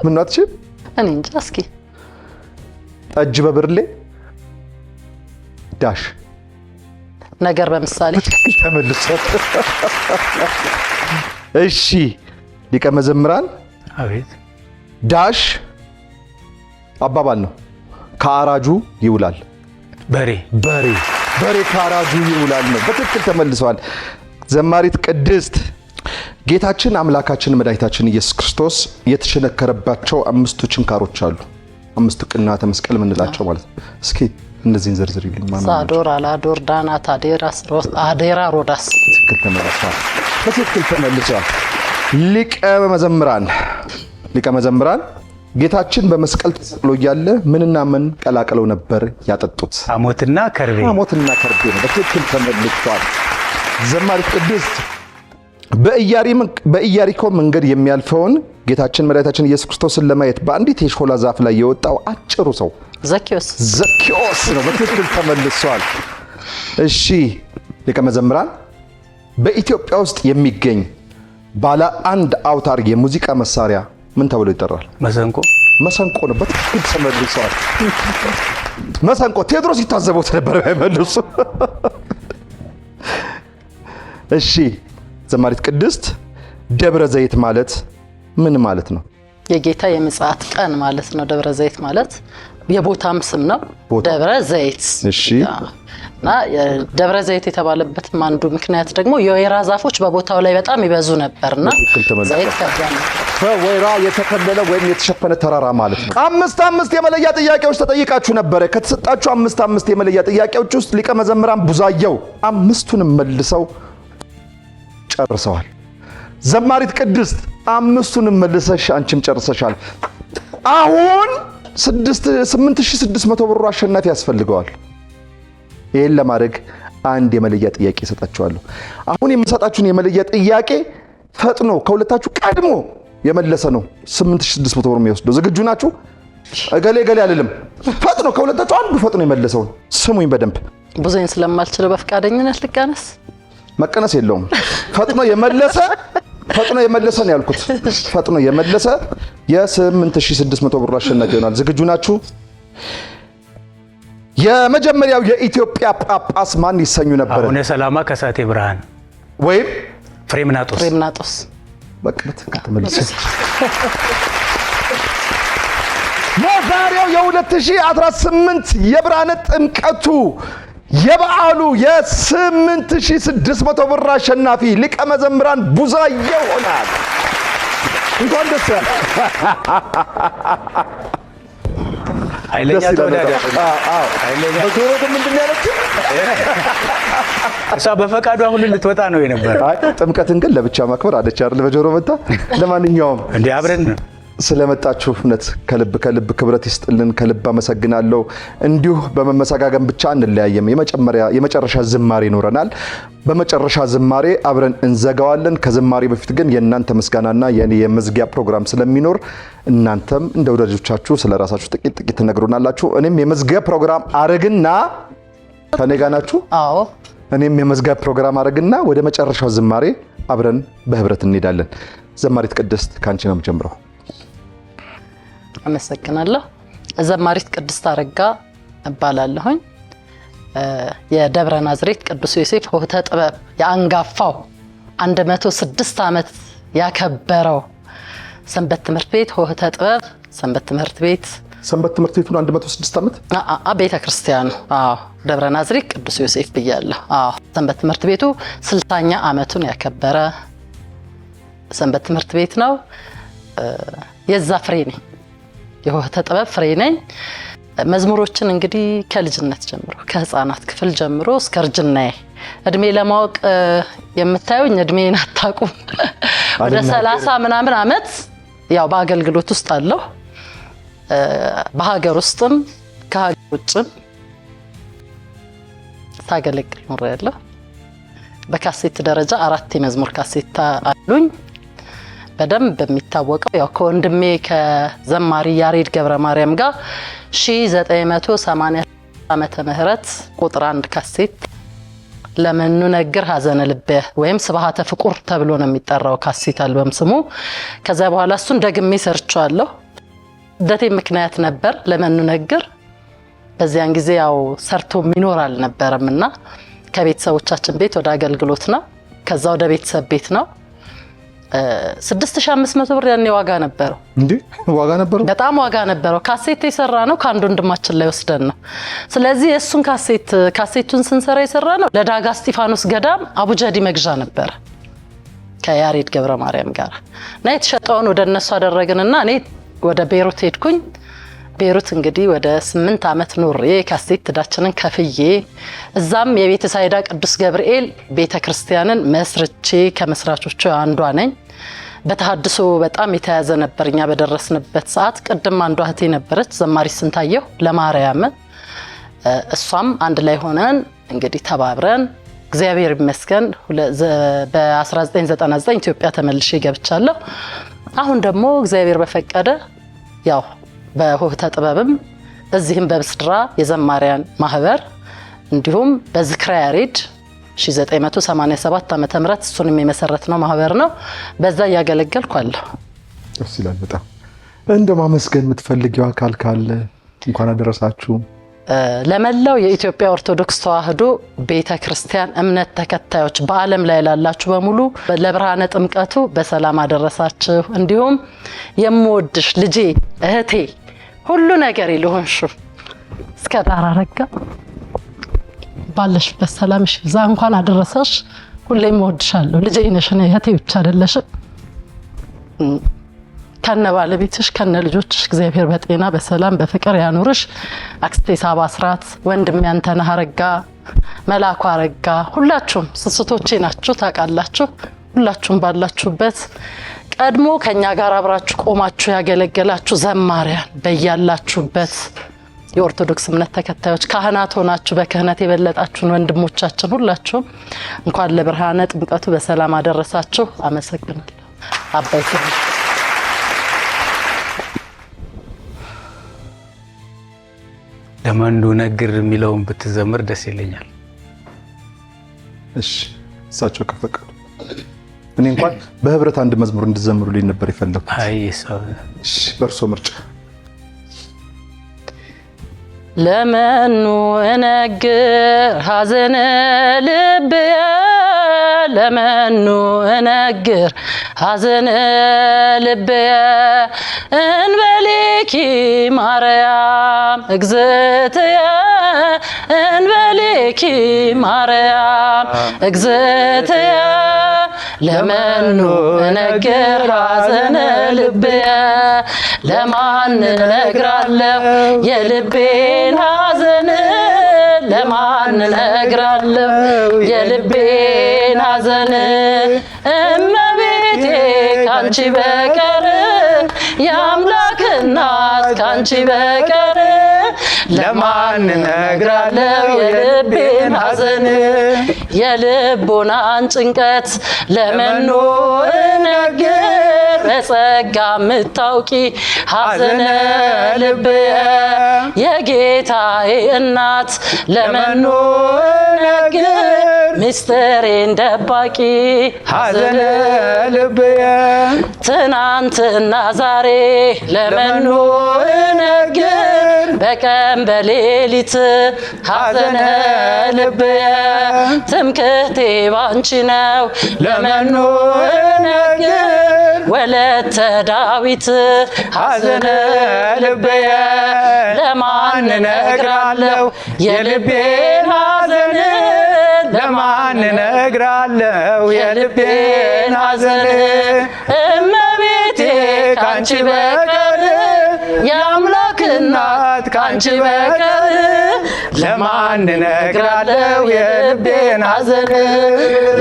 ምን ነው አትችይም? እኔ እንጃ። እስኪ ጠጅ በብርሌ ዳሽ ነገር በምሳሌ ተመልሷል። እሺ ሊቀ መዘምራን አቤት። ዳሽ አባባል ነው። ከአራጁ ይውላል። በሬ ከአራጁ ይውላል ነው። በትክክል ተመልሷል። ዘማሪት ቅድስት ጌታችን አምላካችን መድኃኒታችን ኢየሱስ ክርስቶስ የተሸነከረባቸው 5 ችንካሮች አሉ። 5 ቅናተ መስቀል የምንላቸው ማለት ነው። እስኪ እነዚህን ዘርዝሪልኝ። ሳዶር፣ አላዶር፣ ዳናት፣ አዴራ፣ ሮዳስ። በትክክል ተመልሷል። ሊቀ መዘምራን ጌታችን በመስቀል ተሰቅሎ እያለ ምንና ምን ቀላቅለው ነበር ያጠጡት? ሐሞትና ከርቤ ነው። በትክክል ተመልሷል። ዘማሪት ቅድስት በኢያሪኮ መንገድ የሚያልፈውን ጌታችን መድኃኒታችን ኢየሱስ ክርስቶስን ለማየት በአንዲት የሾላ ዛፍ ላይ የወጣው አጭሩ ሰው ዘኪዮስ ነው። በትክክል ተመልሷል። እሺ ሊቀ መዘምራን በኢትዮጵያ ውስጥ የሚገኝ ባለ 1 አውታር የሙዚቃ መሳሪያ ምን ተብሎ ይጠራል? መሰንቆ ነው። በትክክል ተመልሷል። መሰንቆ ቴዎድሮስ ይታዘበው ነበር አይመልሱ። እሺ ዘማሪት ቅድስት ደብረ ዘይት ማለት ምን ማለት ነው? የጌታ የምጽአት ቀን ማለት ነው። ደብረ ዘይት ማለት የቦታም ስም ነው። ደብረ ዘይት። እሺ እና ደብረ ዘይት የተባለበት አንዱ ምክንያት ደግሞ የወይራ ዛፎች በቦታው ላይ በጣም ይበዙ ነበርና ዘይት ከዚያ ነው። በወይራ የተከለለ ወይም የተሸፈነ ተራራ ማለት ነው። 5 የመለያ ጥያቄዎች ተጠይቃችሁ ነበረ። ከተሰጣችሁ 5 የመለያ ጥያቄዎች ውስጥ ሊቀ መዘምራን ቡዛየው 5ቱንም መልሰው ጨርሰዋል። ዘማሪት ቅድስት 5ቱንም መልሰሽ አንቺም ጨርሰሻል። አሁን 8600 ብር አሸናፊ ያስፈልገዋል። ይሄን ለማድረግ አንድ የመለያ ጥያቄ እሰጣችኋለሁ። አሁን የምሰጣችሁን የመለያ ጥያቄ ፈጥኖ ከሁለታችሁ ቀድሞ የመለሰ ነው 8600 ብር የሚወስደው። ዝግጁ ናችሁ? እገሌ አይደለም። ፈጥኖ ከሁለታችሁ አንዱ ፈጥኖ የመለሰው ስሙኝ በደንብ። ብዙዬን ስለማልችል በፍቃደኝነት ልቀነስ? መቀነስ የለውም። ፈጥኖ የመለሰ ነው ያልኩት። ፈጥኖ የመለሰ የ8600 ብር አሸናፊ ይሆናል። ዝግጁ ናችሁ? የመጀመሪያው የኢትዮጵያ ጳጳስ ማን ይሰኙ ነበር? አቡነ ሰላማ ከሳቴ ብርሃን ወይም ፍሬምናጦስ። በቅበት ከተመለሰ የዛሬው የ2018 የብርሃነ ጥምቀቱ የበዓሉ የ8600 ብር አሸናፊ ሊቀ መዘምራን ቡዛየው ሆናል። እንኳን ደስ ያለ ኃይለኛ ተወዳዳሪ። በጆሮ ምንድን ያለችው? እሷ በፈቃዷ ሁሉ ልትወጣ ነው የነበረ። ጥምቀትን ግን ለብቻ ማክበር አለች አይደል? በጆሮ መታ። ለማንኛውም እንዴ አብረን ስለመጣችሁ እውነት ከልብ ክብረት ይስጥልን። ከልብ አመሰግናለሁ። እንዲሁ በመመሰጋገን ብቻ እንለያየም። የመጨረሻ ዝማሬ ይኖረናል። በመጨረሻ ዝማሬ አብረን እንዘጋዋለን። ከዝማሬ በፊት ግን የእናንተ ምስጋናና የኔ የመዝጊያ ፕሮግራም ስለሚኖር እናንተም እንደ ወዳጆቻችሁ ስለራሳችሁ ጥቂት ትነግሩናላችሁ። እኔም የመዝጊያ ፕሮግራም አረግና ከኔ ጋር ናችሁ? አዎ። እኔም የመዝጊያ ፕሮግራም አረግና ወደ መጨረሻው ዝማሬ አብረን በህብረት እንሄዳለን። ዘማሪት ቅድስት ካንቺ ነው የምጀምረው። አመሰግናለሁ። ዘማሪት ቅድስት አረጋ እባላለሁኝ። የደብረ ናዝሬት ቅዱስ ዮሴፍ ሆህተ ጥበብ የአንጋፋው 106 ዓመት ያከበረው ሰንበት ትምህርት ቤት ሆህተ ጥበብ ሰንበት ትምህርት ቤቱን 106 ዓመት ቤተክርስቲያኑ ደብረ ናዝሬት ቅዱስ ዮሴፍ ብያለሁ። ሰንበት ትምህርት ቤቱ 60ኛ ዓመቱን ያከበረ ሰንበት ትምህርት ቤት ነው። የዛ ፍሬ ነኝ። የሆህተ ጥበብ ፍሬ ነኝ። መዝሙሮችን እንግዲህ ከልጅነት ጀምሮ ከህፃናት ክፍል ጀምሮ እስከ እርጅናዬ እድሜ ለማወቅ የምታዩኝ እድሜን አታውቁም። ወደ 30 ምናምን ዓመት ያው በአገልግሎት ውስጥ አለሁ። በሀገር ውስጥም ከሀገር ውጭም ሳገለግል ኖሬያለሁ። በካሴት ደረጃ 4 የመዝሙር ካሴት አሉኝ። በደንብ በሚታወቀው ያው ከወንድሜ ከዘማሪ ያሬድ ገብረ ማርያም ጋር 1980 ዓመተ ምህረት ቁጥር 1 ካሴት ለመኑ ነግር ሀዘነ ልቤ ወይም ስብሐተ ፍቁር ተብሎ ነው የሚጠራው ካሴት አልበም ስሙ። ከዛ በኋላ እሱን ደግሜ ሰርቻለሁ። ደቴ ምክንያት ነበር ለመኑ ነግር። በዚያን ጊዜ ያው ሰርቶ የሚኖር አልነበረምና ከቤተሰቦቻችን ቤት ወደ አገልግሎት ነው። ከዛ ወደ ቤተሰብ ቤት ነው። 6500 ብር ያኔ ዋጋ ነበረው። እንዴ ዋጋ ነበረው? በጣም ዋጋ ነበረው። ካሴት የሰራ ነው ከአንድ ወንድማችን ላይ ወስደን ነው። ስለዚህ እሱን ካሴቱን ስንሰራ የሰራ ነው ለዳጋ እስጢፋኖስ ገዳም አቡጀዲ መግዣ ነበረ ከያሬድ ገብረ ማርያም ጋር እና የተሸጠውን ወደ እነሱ አደረግንና እኔ ወደ ቤሩት ሄድኩኝ። ቤሩት እንግዲህ ወደ 8 ዓመት ኖሬ ካሴት ዕዳችንን ከፍዬ እዛም የቤተ ሳይዳ ቅዱስ ገብርኤል ቤተክርስቲያንን መስርቼ ከመስራቾቹ አንዷ ነኝ። በተሐድሶ በጣም የተያዘ ነበርኛ በደረስንበት ሰዓት። ቅድም አንዷ እህቴ ነበረች ዘማሪ ስንታየው ለማርያም፣ እሷም አንድ ላይ ሆነን እንግዲህ ተባብረን እግዚአብሔር ይመስገን በ1999 ኢትዮጵያ ተመልሼ ገብቻለሁ። አሁን ደግሞ እግዚአብሔር በፈቀደ ያው በሆህተ ጥበብም በዚህም በብስድራ የዘማሪያን ማህበር እንዲሁም በዝክረ ያሬድ 1987 ዓመተ ምህረት እሱንም የመሰረት ነው ማህበር ነው። በዛ ያገለገልኩ አለሁ። ደስ ይላል በጣም። እንደው ማመስገን የምትፈልጊው አካል ካለ እንኳን አደረሳችሁ። ለመላው የኢትዮጵያ ኦርቶዶክስ ተዋሕዶ ቤተክርስቲያን እምነት ተከታዮች በዓለም ላይ ላላችሁ በሙሉ ለብርሃነ ጥምቀቱ በሰላም አደረሳችሁ። እንዲሁም የምወድሽ ልጄ እህቴ ሁሉ ነገር ይልሆንሽ እስከ ዳር አረጋ ባለሽበት ሰላምሽ ይብዛ። እንኳን አደረሰሽ። ሁሌም እወድሻለሁ። ልጄ ነሽ፣ እህቴ ብቻ አይደለሽም። ከነ ባለቤትሽ ከነ ልጆችሽ እግዚአብሔር በጤና በሰላም በፍቅር ያኑርሽ። አክስቴ ሳባ አስራት፣ ወንድም ያንተነህ አረጋ፣ መላኩ አረጋ ሁላችሁም ስስቶቼ ናችሁ ታውቃላችሁ። ሁላችሁም ባላችሁበት ቀድሞ ከኛ ጋር አብራችሁ ቆማችሁ ያገለገላችሁ ዘማሪያን በያላችሁበት የኦርቶዶክስ እምነት ተከታዮች ካህናት ሆናችሁ በክህነት የበለጣችሁን ወንድሞቻችን ሁላችሁም እንኳን ለብርሃነ ጥምቀቱ በሰላም አደረሳችሁ። አመሰግናለሁ። አባይ ለማንዱ ነግር የሚለውን ብትዘምር ደስ ይለኛል። እሺ እሳቸው ከፈቀዱ እኔ እንኳን በህብረት አንድ መዝሙር እንድዘምሩልኝ ነበር የፈለኩት። አይ እሺ በእርሶ ምርጫ። ለመኑ እነግር ሐዘነ ልብየ ለመኑ እነግር ሐዘነ ልብየ እንበሌኪ ማርያም እግዝእትየ እንበሌኪ ማርያም እግዝእትየ ለመኑ እነግር ሐዘነ ልብየ ለማን እነግራለሁ የልቤን ሐዘን ለማን እነግራለሁ የልቤን ሐዘን እመቤቴ ካንቺ በቀር የአምላክ እናት ካንቺ በቀር ለማን እነግራለሁ የልቤን ሐዘን የልቦናን ጭንቀት ለመኑ እነግር በጸጋ ምታውቂ ሐዘነ ልብየ የጌታዬ እናት ለመኑ እነግር ምስጢሬን ደባቂ ሐዘነ ልብየ ትናንትና ዛሬ ለመኑ እነግር በቀን በሌሊት ሐዘነ ልብየ ትምክህቴ ባንቺ ነው ለመኑ እነግር ወለተ ዳዊት ሐዘነ ልብየ ለማን እነግራለሁ የልቤን ሐዘን ለማን እነግራለሁ የልቤን ሐዘን እመቤቴ ካንቺ በቀር የአምላክ እናት ካንቺ በቀር ለማን እነግራለሁ የልቤን ሐዘን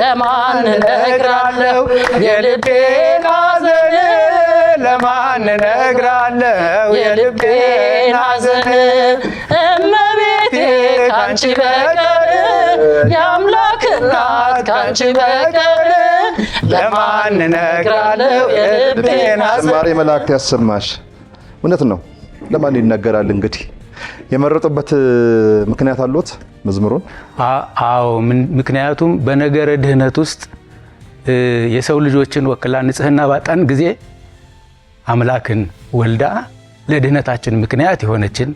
ለማን እነግራለሁ የልቤን ሐዘን ለማን እነግራለሁ የልቤን ሐዘን እመቤቴ ካንቺ በቀር የአምላክ እናት ካንቺ በቀር ለማን እነግራለሁ የልቤን ሐዘን። ዝማሬ መላእክት ያሰማሽ። እውነት ነው። ለማን ይነገራል? እንግዲህ የመረጡበት ምክንያት አሉት መዝሙሩን? አዎ፣ ምክንያቱም በነገረ ድህነት ውስጥ የሰው ልጆችን ወክላ ንጽህና ባጣን ጊዜ አምላክን ወልዳ ለድህነታችን ምክንያት የሆነችን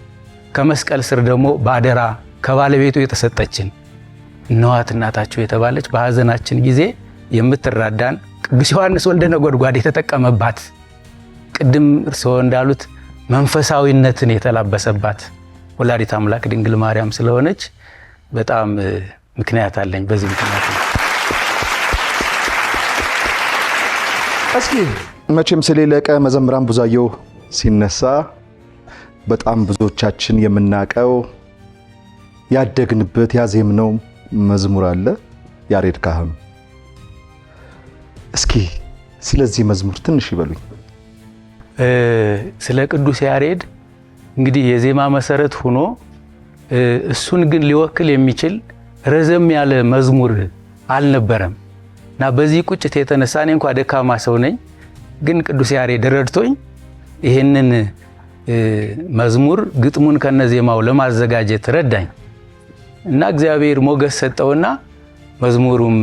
ከመስቀል ስር ደግሞ በአደራ ከባለቤቱ የተሰጠችን እነኋት እናታችሁ የተባለች በሐዘናችን ጊዜ የምትራዳን ቅዱስ ዮሐንስ ወልደ ነጎድጓድ የተጠቀመባት ቅድም እርስዎ እንዳሉት መንፈሳዊነትን የተላበሰባት ወላዲት አምላክ ድንግል ማርያም ስለሆነች በጣም ምክንያት አለኝ። በዚህ ምክንያት ነው። እስኪ መቼም ስለሌቀ መዘምራን ብዙአየሁ ሲነሳ በጣም ብዙዎቻችን የምናቀው ያደግንበት ያዜምነው መዝሙር አለ፣ ያሬድ ካህኑ። እስኪ ስለዚህ መዝሙር ትንሽ ይበሉኝ። ስለ ቅዱስ ያሬድ እንግዲህ የዜማ መሰረት ሆኖ እሱን ግን ሊወክል የሚችል ረዘም ያለ መዝሙር አልነበረም እና በዚህ ቁጭት የተነሳ እኔ እንኳን ደካማ ሰው ነኝ፣ ግን ቅዱስ ያሬድ ረድቶኝ ይሄንን መዝሙር ግጥሙን ከነዜማው ለማዘጋጀት ረዳኝ እና እግዚአብሔር ሞገስ ሰጠውና መዝሙሩም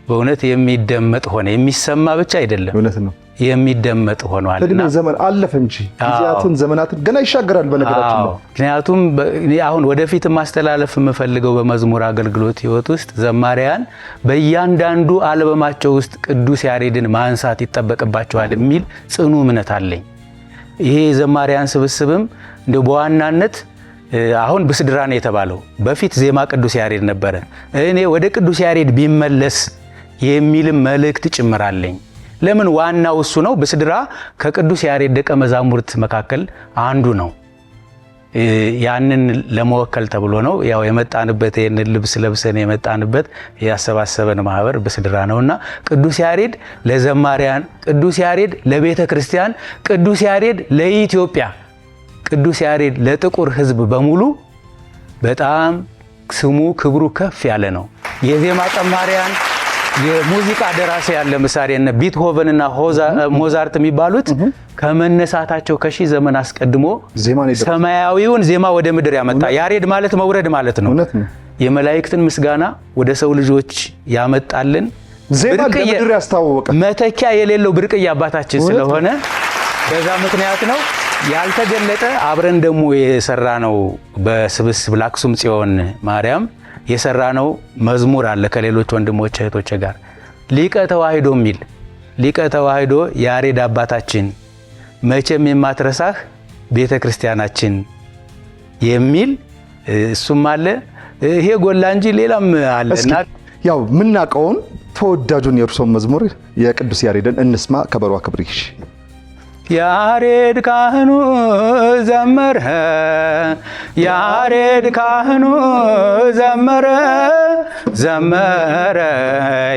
በእውነት የሚደመጥ ሆነ። የሚሰማ ብቻ አይደለም፣ እውነት ነው፣ የሚደመጥ ሆኗል። እድሜ ዘመን አለፈ እንጂ ጊዜያትን ዘመናትን ገና ይሻገራል። በነገራችን ነው። ምክንያቱም አሁን ወደፊት ማስተላለፍ የምፈልገው በመዝሙር አገልግሎት ህይወት ውስጥ ዘማሪያን በእያንዳንዱ አልበማቸው ውስጥ ቅዱስ ያሬድን ማንሳት ይጠበቅባቸዋል የሚል ጽኑ እምነት አለኝ። ይሄ ዘማሪያን ስብስብም እንደ በዋናነት አሁን ብስድራ ነው የተባለው፣ በፊት ዜማ ቅዱስ ያሬድ ነበረ። እኔ ወደ ቅዱስ ያሬድ ቢመለስ የሚልም መልእክት ጭምራለኝ። ለምን? ዋናው እሱ ነው። ብስድራ ከቅዱስ ያሬድ ደቀ መዛሙርት መካከል አንዱ ነው ያንን ለመወከል ተብሎ ነው ያው የመጣንበት ይህንን ልብስ ለብሰን የመጣንበት ያሰባሰበን ማህበር ብስድራ ነውና ቅዱስ ያሬድ ለዘማሪያን፣ ቅዱስ ያሬድ ለቤተ ክርስቲያን፣ ቅዱስ ያሬድ ለኢትዮጵያ፣ ቅዱስ ያሬድ ለጥቁር ሕዝብ በሙሉ በጣም ስሙ ክብሩ ከፍ ያለ ነው። የዜማ ቀማሪያን የሙዚቃ ደራሲያን ለምሳሌ እነ ቢትሆቨን እና ሞዛርት የሚባሉት ከመነሳታቸው ከሺህ ዘመን አስቀድሞ ሰማያዊውን ዜማ ወደ ምድር ያመጣ ያሬድ ማለት መውረድ ማለት ነው። የመላእክትን ምስጋና ወደ ሰው ልጆች ያመጣልን ዜማ ለምድር ያስተዋወቀ መተኪያ የሌለው ብርቅዬ አባታችን ስለሆነ በዛ ምክንያት ነው ያልተገለጠ። አብረን ደግሞ የሰራ ነው በስብስብ ለአክሱም ጽዮን ማርያም የሰራ ነው መዝሙር አለ ከሌሎች ወንድሞች እህቶች ጋር ሊቀ ተዋሕዶ የሚል ሊቀ ተዋሕዶ ያሬድ አባታችን መቼም የማትረሳህ ቤተ ክርስቲያናችን የሚል እሱም አለ። ይሄ ጎላ እንጂ ሌላም አለና ያው ምናቀውን ተወዳጁን የእርሶም መዝሙር የቅዱስ ያሬድን እንስማ። ከበሮ አክብሪሽ ያሬድ ካህኑ ዘመረ፣ ያሬድ ካህኑ ዘመረ፣ ዘመረ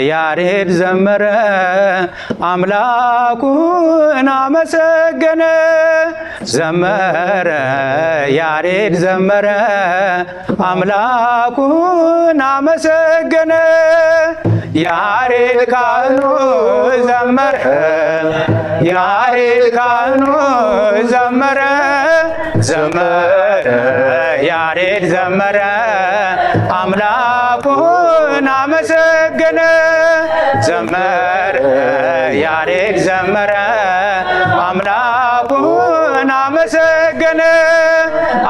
ያሬድ ዘመረ፣ አምላኩን አመሰገነ። ዘመረ ያሬድ ዘመረ፣ አምላኩን አመሰገነ። ያሬድ ካህኑ ዘመረ፣ ያሬድ ካህኑ ዘመረ፣ ዘመረ ያሬድ ዘመረ፣ አምላኩን አመሰገነ። ዘመረ ያሬድ ዘመረ፣ አምላኩን አመሰገነ።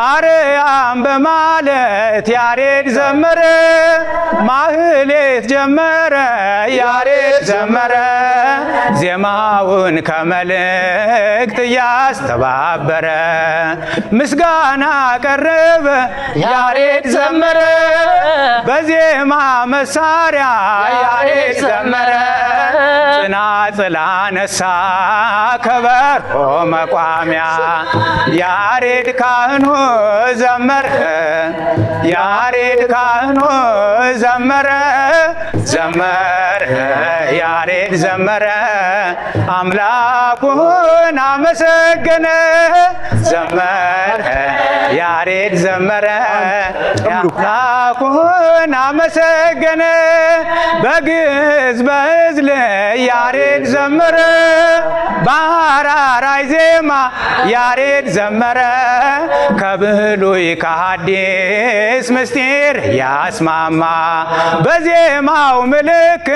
አርያም በማለት ያሬድ ዘመረ፣ ማህሌት ጀመረ ያሬድ ዘመረ። ዜማውን ከመልእክት እያስተባበረ ምስጋና ቀረበ ያሬድ ዘመረ። በዜማ መሳሪያ ያሬድ ዘመረ፣ ጽናጽል አነሳ ከበሮ መቋሚያ። ያሬድ ካህኑ ዘመረ፣ ያሬድ ካህኑ ዘመረ፣ ዘመረ ያሬድ ዘመረ፣ አምላኩን አመሰገነ። ዘመረ ያሬድ ዘመረ፣ አምላኩን አመሰገነ። በግዕዝ በዕዝል ያሬድ ዘመረ፣ በአራራይ ዜማ ያሬድ ዘመረ። ከብሉይ ከሐዲስ ምስጢር ያስማማ በዜማው ምልክት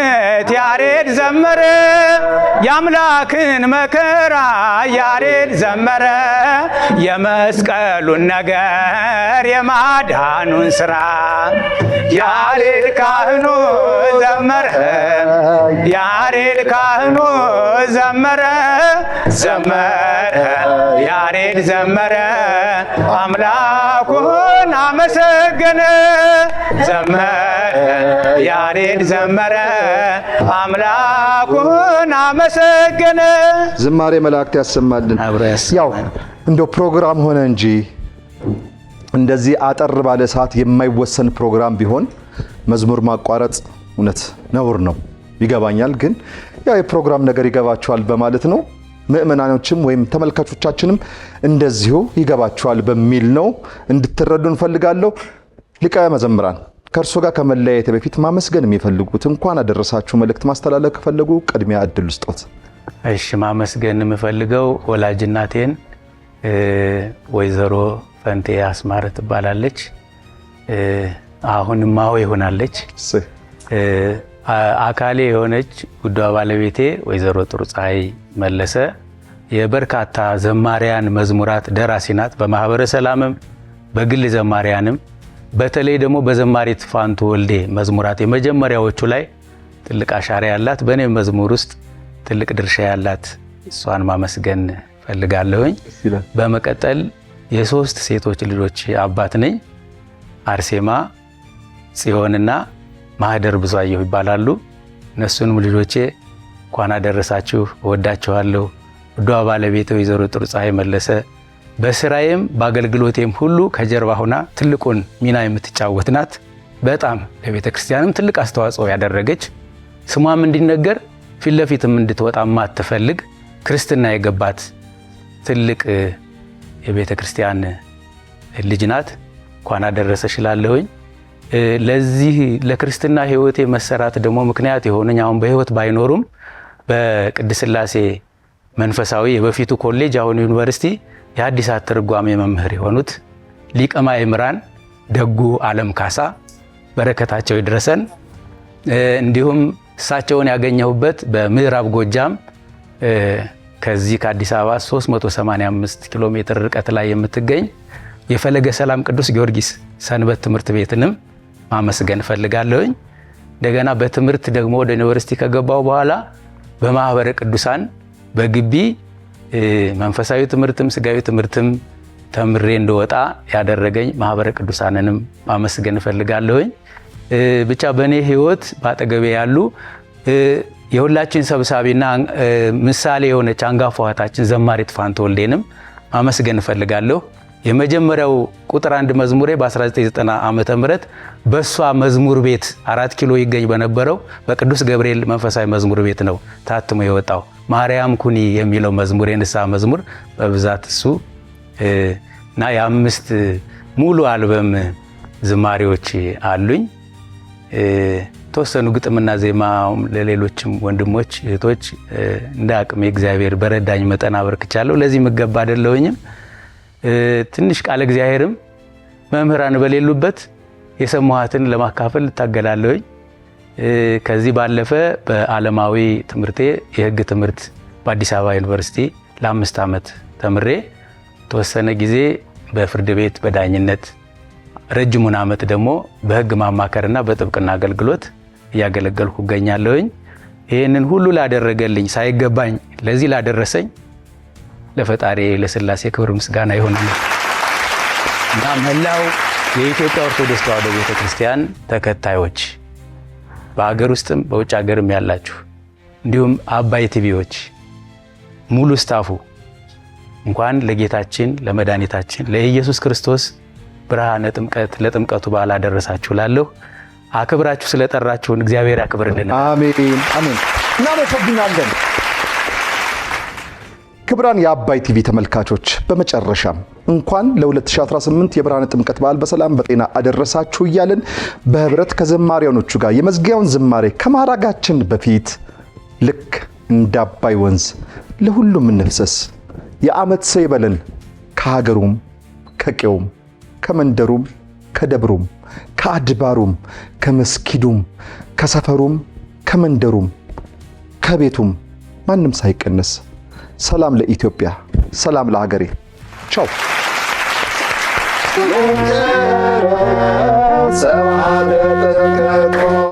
ያሬድ ዘመረ። የአምላክን መከራ ያሬድ ዘመረ፣ የመስቀሉን ነገር የማዳኑን ሥራ። ያሬድ ካህኑ ዘመረ፣ ያሬድ ካህኑ ዘመረ፣ ዘመረ ያሬድ ዘመረ፣ አምላኩን አመሰገነ። ዘመረ ያሬድ ዘመረ፣ አምላኩን አመሰገነ። ዝማሬ መላእክት ያሰማልን። ያው እንደው ፕሮግራም ሆነ እንጂ እንደዚህ አጠር ባለ ሰዓት የማይወሰን ፕሮግራም ቢሆን መዝሙር ማቋረጥ እውነት ነውር ነው፣ ይገባኛል። ግን ያው የፕሮግራም ነገር ይገባቸዋል በማለት ነው። ምእመናኖችም ወይም ተመልካቾቻችንም እንደዚሁ ይገባቸዋል በሚል ነው እንድትረዱ እንፈልጋለሁ። ሊቀ መዘምራን ከእርሶ ጋር ከመለያየት በፊት ማመስገን የሚፈልጉት እንኳን አደረሳችሁ መልእክት ማስተላለፍ ከፈለጉ ቅድሚያ እድል ስጦት። እሺ፣ ማመስገን የምፈልገው ወላጅ እናቴን ወይዘሮ ፈንቴ አስማረ ትባላለች። አሁን ማሆ ይሆናለች። አካሌ የሆነች ጉዷ ባለቤቴ ወይዘሮ ጥሩ ፀሐይ መለሰ የበርካታ ዘማሪያን መዝሙራት ደራሲ ናት። በማህበረ ሰላምም በግል ዘማሪያንም በተለይ ደግሞ በዘማሪት ፋንቱ ወልዴ መዝሙራት የመጀመሪያዎቹ ላይ ትልቅ አሻራ ያላት፣ በእኔ መዝሙር ውስጥ ትልቅ ድርሻ ያላት እሷን ማመስገን ፈልጋለሁኝ። በመቀጠል የሶስት ሴቶች ልጆች አባት ነኝ። አርሴማ፣ ጽዮንና ማህደር ብዙአየሁ ይባላሉ። እነሱንም ልጆቼ እንኳን አደረሳችሁ፣ እወዳችኋለሁ። ውዷ ባለቤቴ ወይዘሮ ጥሩ ፀሐይ መለሰ በስራዬም በአገልግሎቴም ሁሉ ከጀርባ ሆና ትልቁን ሚና የምትጫወት ናት። በጣም ለቤተ ክርስቲያንም ትልቅ አስተዋጽኦ ያደረገች ስሟም እንዲነገር ፊት ለፊትም እንድትወጣ ማትፈልግ ክርስትና የገባት ትልቅ የቤተ ክርስቲያን ልጅ ናት። እንኳን አደረሰሽ እላለሁኝ። ለዚህ ለክርስትና ህይወቴ መሰራት ደግሞ ምክንያት የሆነኝ አሁን በህይወት ባይኖሩም በቅድስት ሥላሴ መንፈሳዊ የበፊቱ ኮሌጅ አሁን ዩኒቨርሲቲ የሐዲሳት ትርጓሜ መምህር የሆኑት ሊቀ ማእምራን ደጉ ዓለም ካሳ በረከታቸው ይድረሰን። እንዲሁም እሳቸውን ያገኘሁበት በምዕራብ ጎጃም ከዚህ ከአዲስ አበባ 385 ኪሎ ሜትር ርቀት ላይ የምትገኝ የፈለገ ሰላም ቅዱስ ጊዮርጊስ ሰንበት ትምህርት ቤትንም ማመስገን ፈልጋለሁኝ። እንደገና በትምህርት ደግሞ ወደ ዩኒቨርሲቲ ከገባው በኋላ በማህበረ ቅዱሳን በግቢ መንፈሳዊ ትምህርትም ስጋዊ ትምህርትም ተምሬ እንደወጣ ያደረገኝ ማህበረ ቅዱሳንንም ማመስገን ፈልጋለሁኝ። ብቻ በእኔ ህይወት ባጠገቤ ያሉ የሁላችን ሰብሳቢና ምሳሌ የሆነች አንጋፋ እህታችን ዘማሪት ፋንቱ ወልዴንም ማመስገን ፈልጋለሁ። የመጀመሪያው ቁጥር 1 መዝሙሬ በ1990 ዓመተ ምህረት በሷ መዝሙር ቤት 4 ኪሎ ይገኝ በነበረው በቅዱስ ገብርኤል መንፈሳዊ መዝሙር ቤት ነው ታትሞ የወጣው። ማርያም ኩኒ የሚለው መዝሙር የንስሐ መዝሙር በብዛት እሱ እና የ5 ሙሉ አልበም ዝማሬዎች አሉኝ። ተወሰኑ ግጥምና ዜማ ለሌሎችም ወንድሞች እህቶች እንደ አቅሜ እግዚአብሔር በረዳኝ መጠን አበርክቻለሁ። ለዚህ ምገባ አይደለሁኝም። ትንሽ ቃለ እግዚአብሔርም መምህራን በሌሉበት የሰማኋትን ለማካፈል እታገላለሁኝ። ከዚህ ባለፈ በዓለማዊ ትምህርቴ የህግ ትምህርት በአዲስ አበባ ዩኒቨርሲቲ ለ5 ዓመት ተምሬ ተወሰነ ጊዜ በፍርድ ቤት በዳኝነት ረጅሙን ዓመት ደግሞ በህግ ማማከርና በጥብቅና አገልግሎት እያገለገልኩ እገኛለሁኝ። ይህንን ሁሉ ላደረገልኝ ሳይገባኝ ለዚህ ላደረሰኝ ለፈጣሪ ለሥላሴ ክብር ምስጋና ይሁንልኝ እና መላው የኢትዮጵያ ኦርቶዶክስ ተዋሕዶ ቤተክርስቲያን ተከታዮች በአገር ውስጥም በውጭ ሀገርም ያላችሁ እንዲሁም አባይ ቲቪዎች ሙሉ ስታፉ እንኳን ለጌታችን ለመድኃኒታችን ለኢየሱስ ክርስቶስ ብርሃነ ጥምቀት ለጥምቀቱ በዓል አደረሳችሁ ላለሁ አክብራችሁ ስለጠራችሁን እግዚአብሔር ያክብርልን። አሜን አሜን። እናመሰግናለን። ክብራን የአባይ ቲቪ ተመልካቾች በመጨረሻም እንኳን ለ2018 የብርሃነ ጥምቀት በዓል በሰላም በጤና አደረሳችሁ እያልን በህብረት ከዘማሪያኖቹ ጋር የመዝጊያውን ዝማሬ ከማራጋችን በፊት ልክ እንደ አባይ ወንዝ ለሁሉም እንፍሰስ የዓመት ሰው ይበለን ከሀገሩም ከቄውም ከመንደሩም ከደብሩም ከአድባሩም ከመስጊዱም ከሰፈሩም ከመንደሩም ከቤቱም ማንም ሳይቀነስ ሰላም ለኢትዮጵያ፣ ሰላም ለሀገሬ። ቻው። ሰማዕታት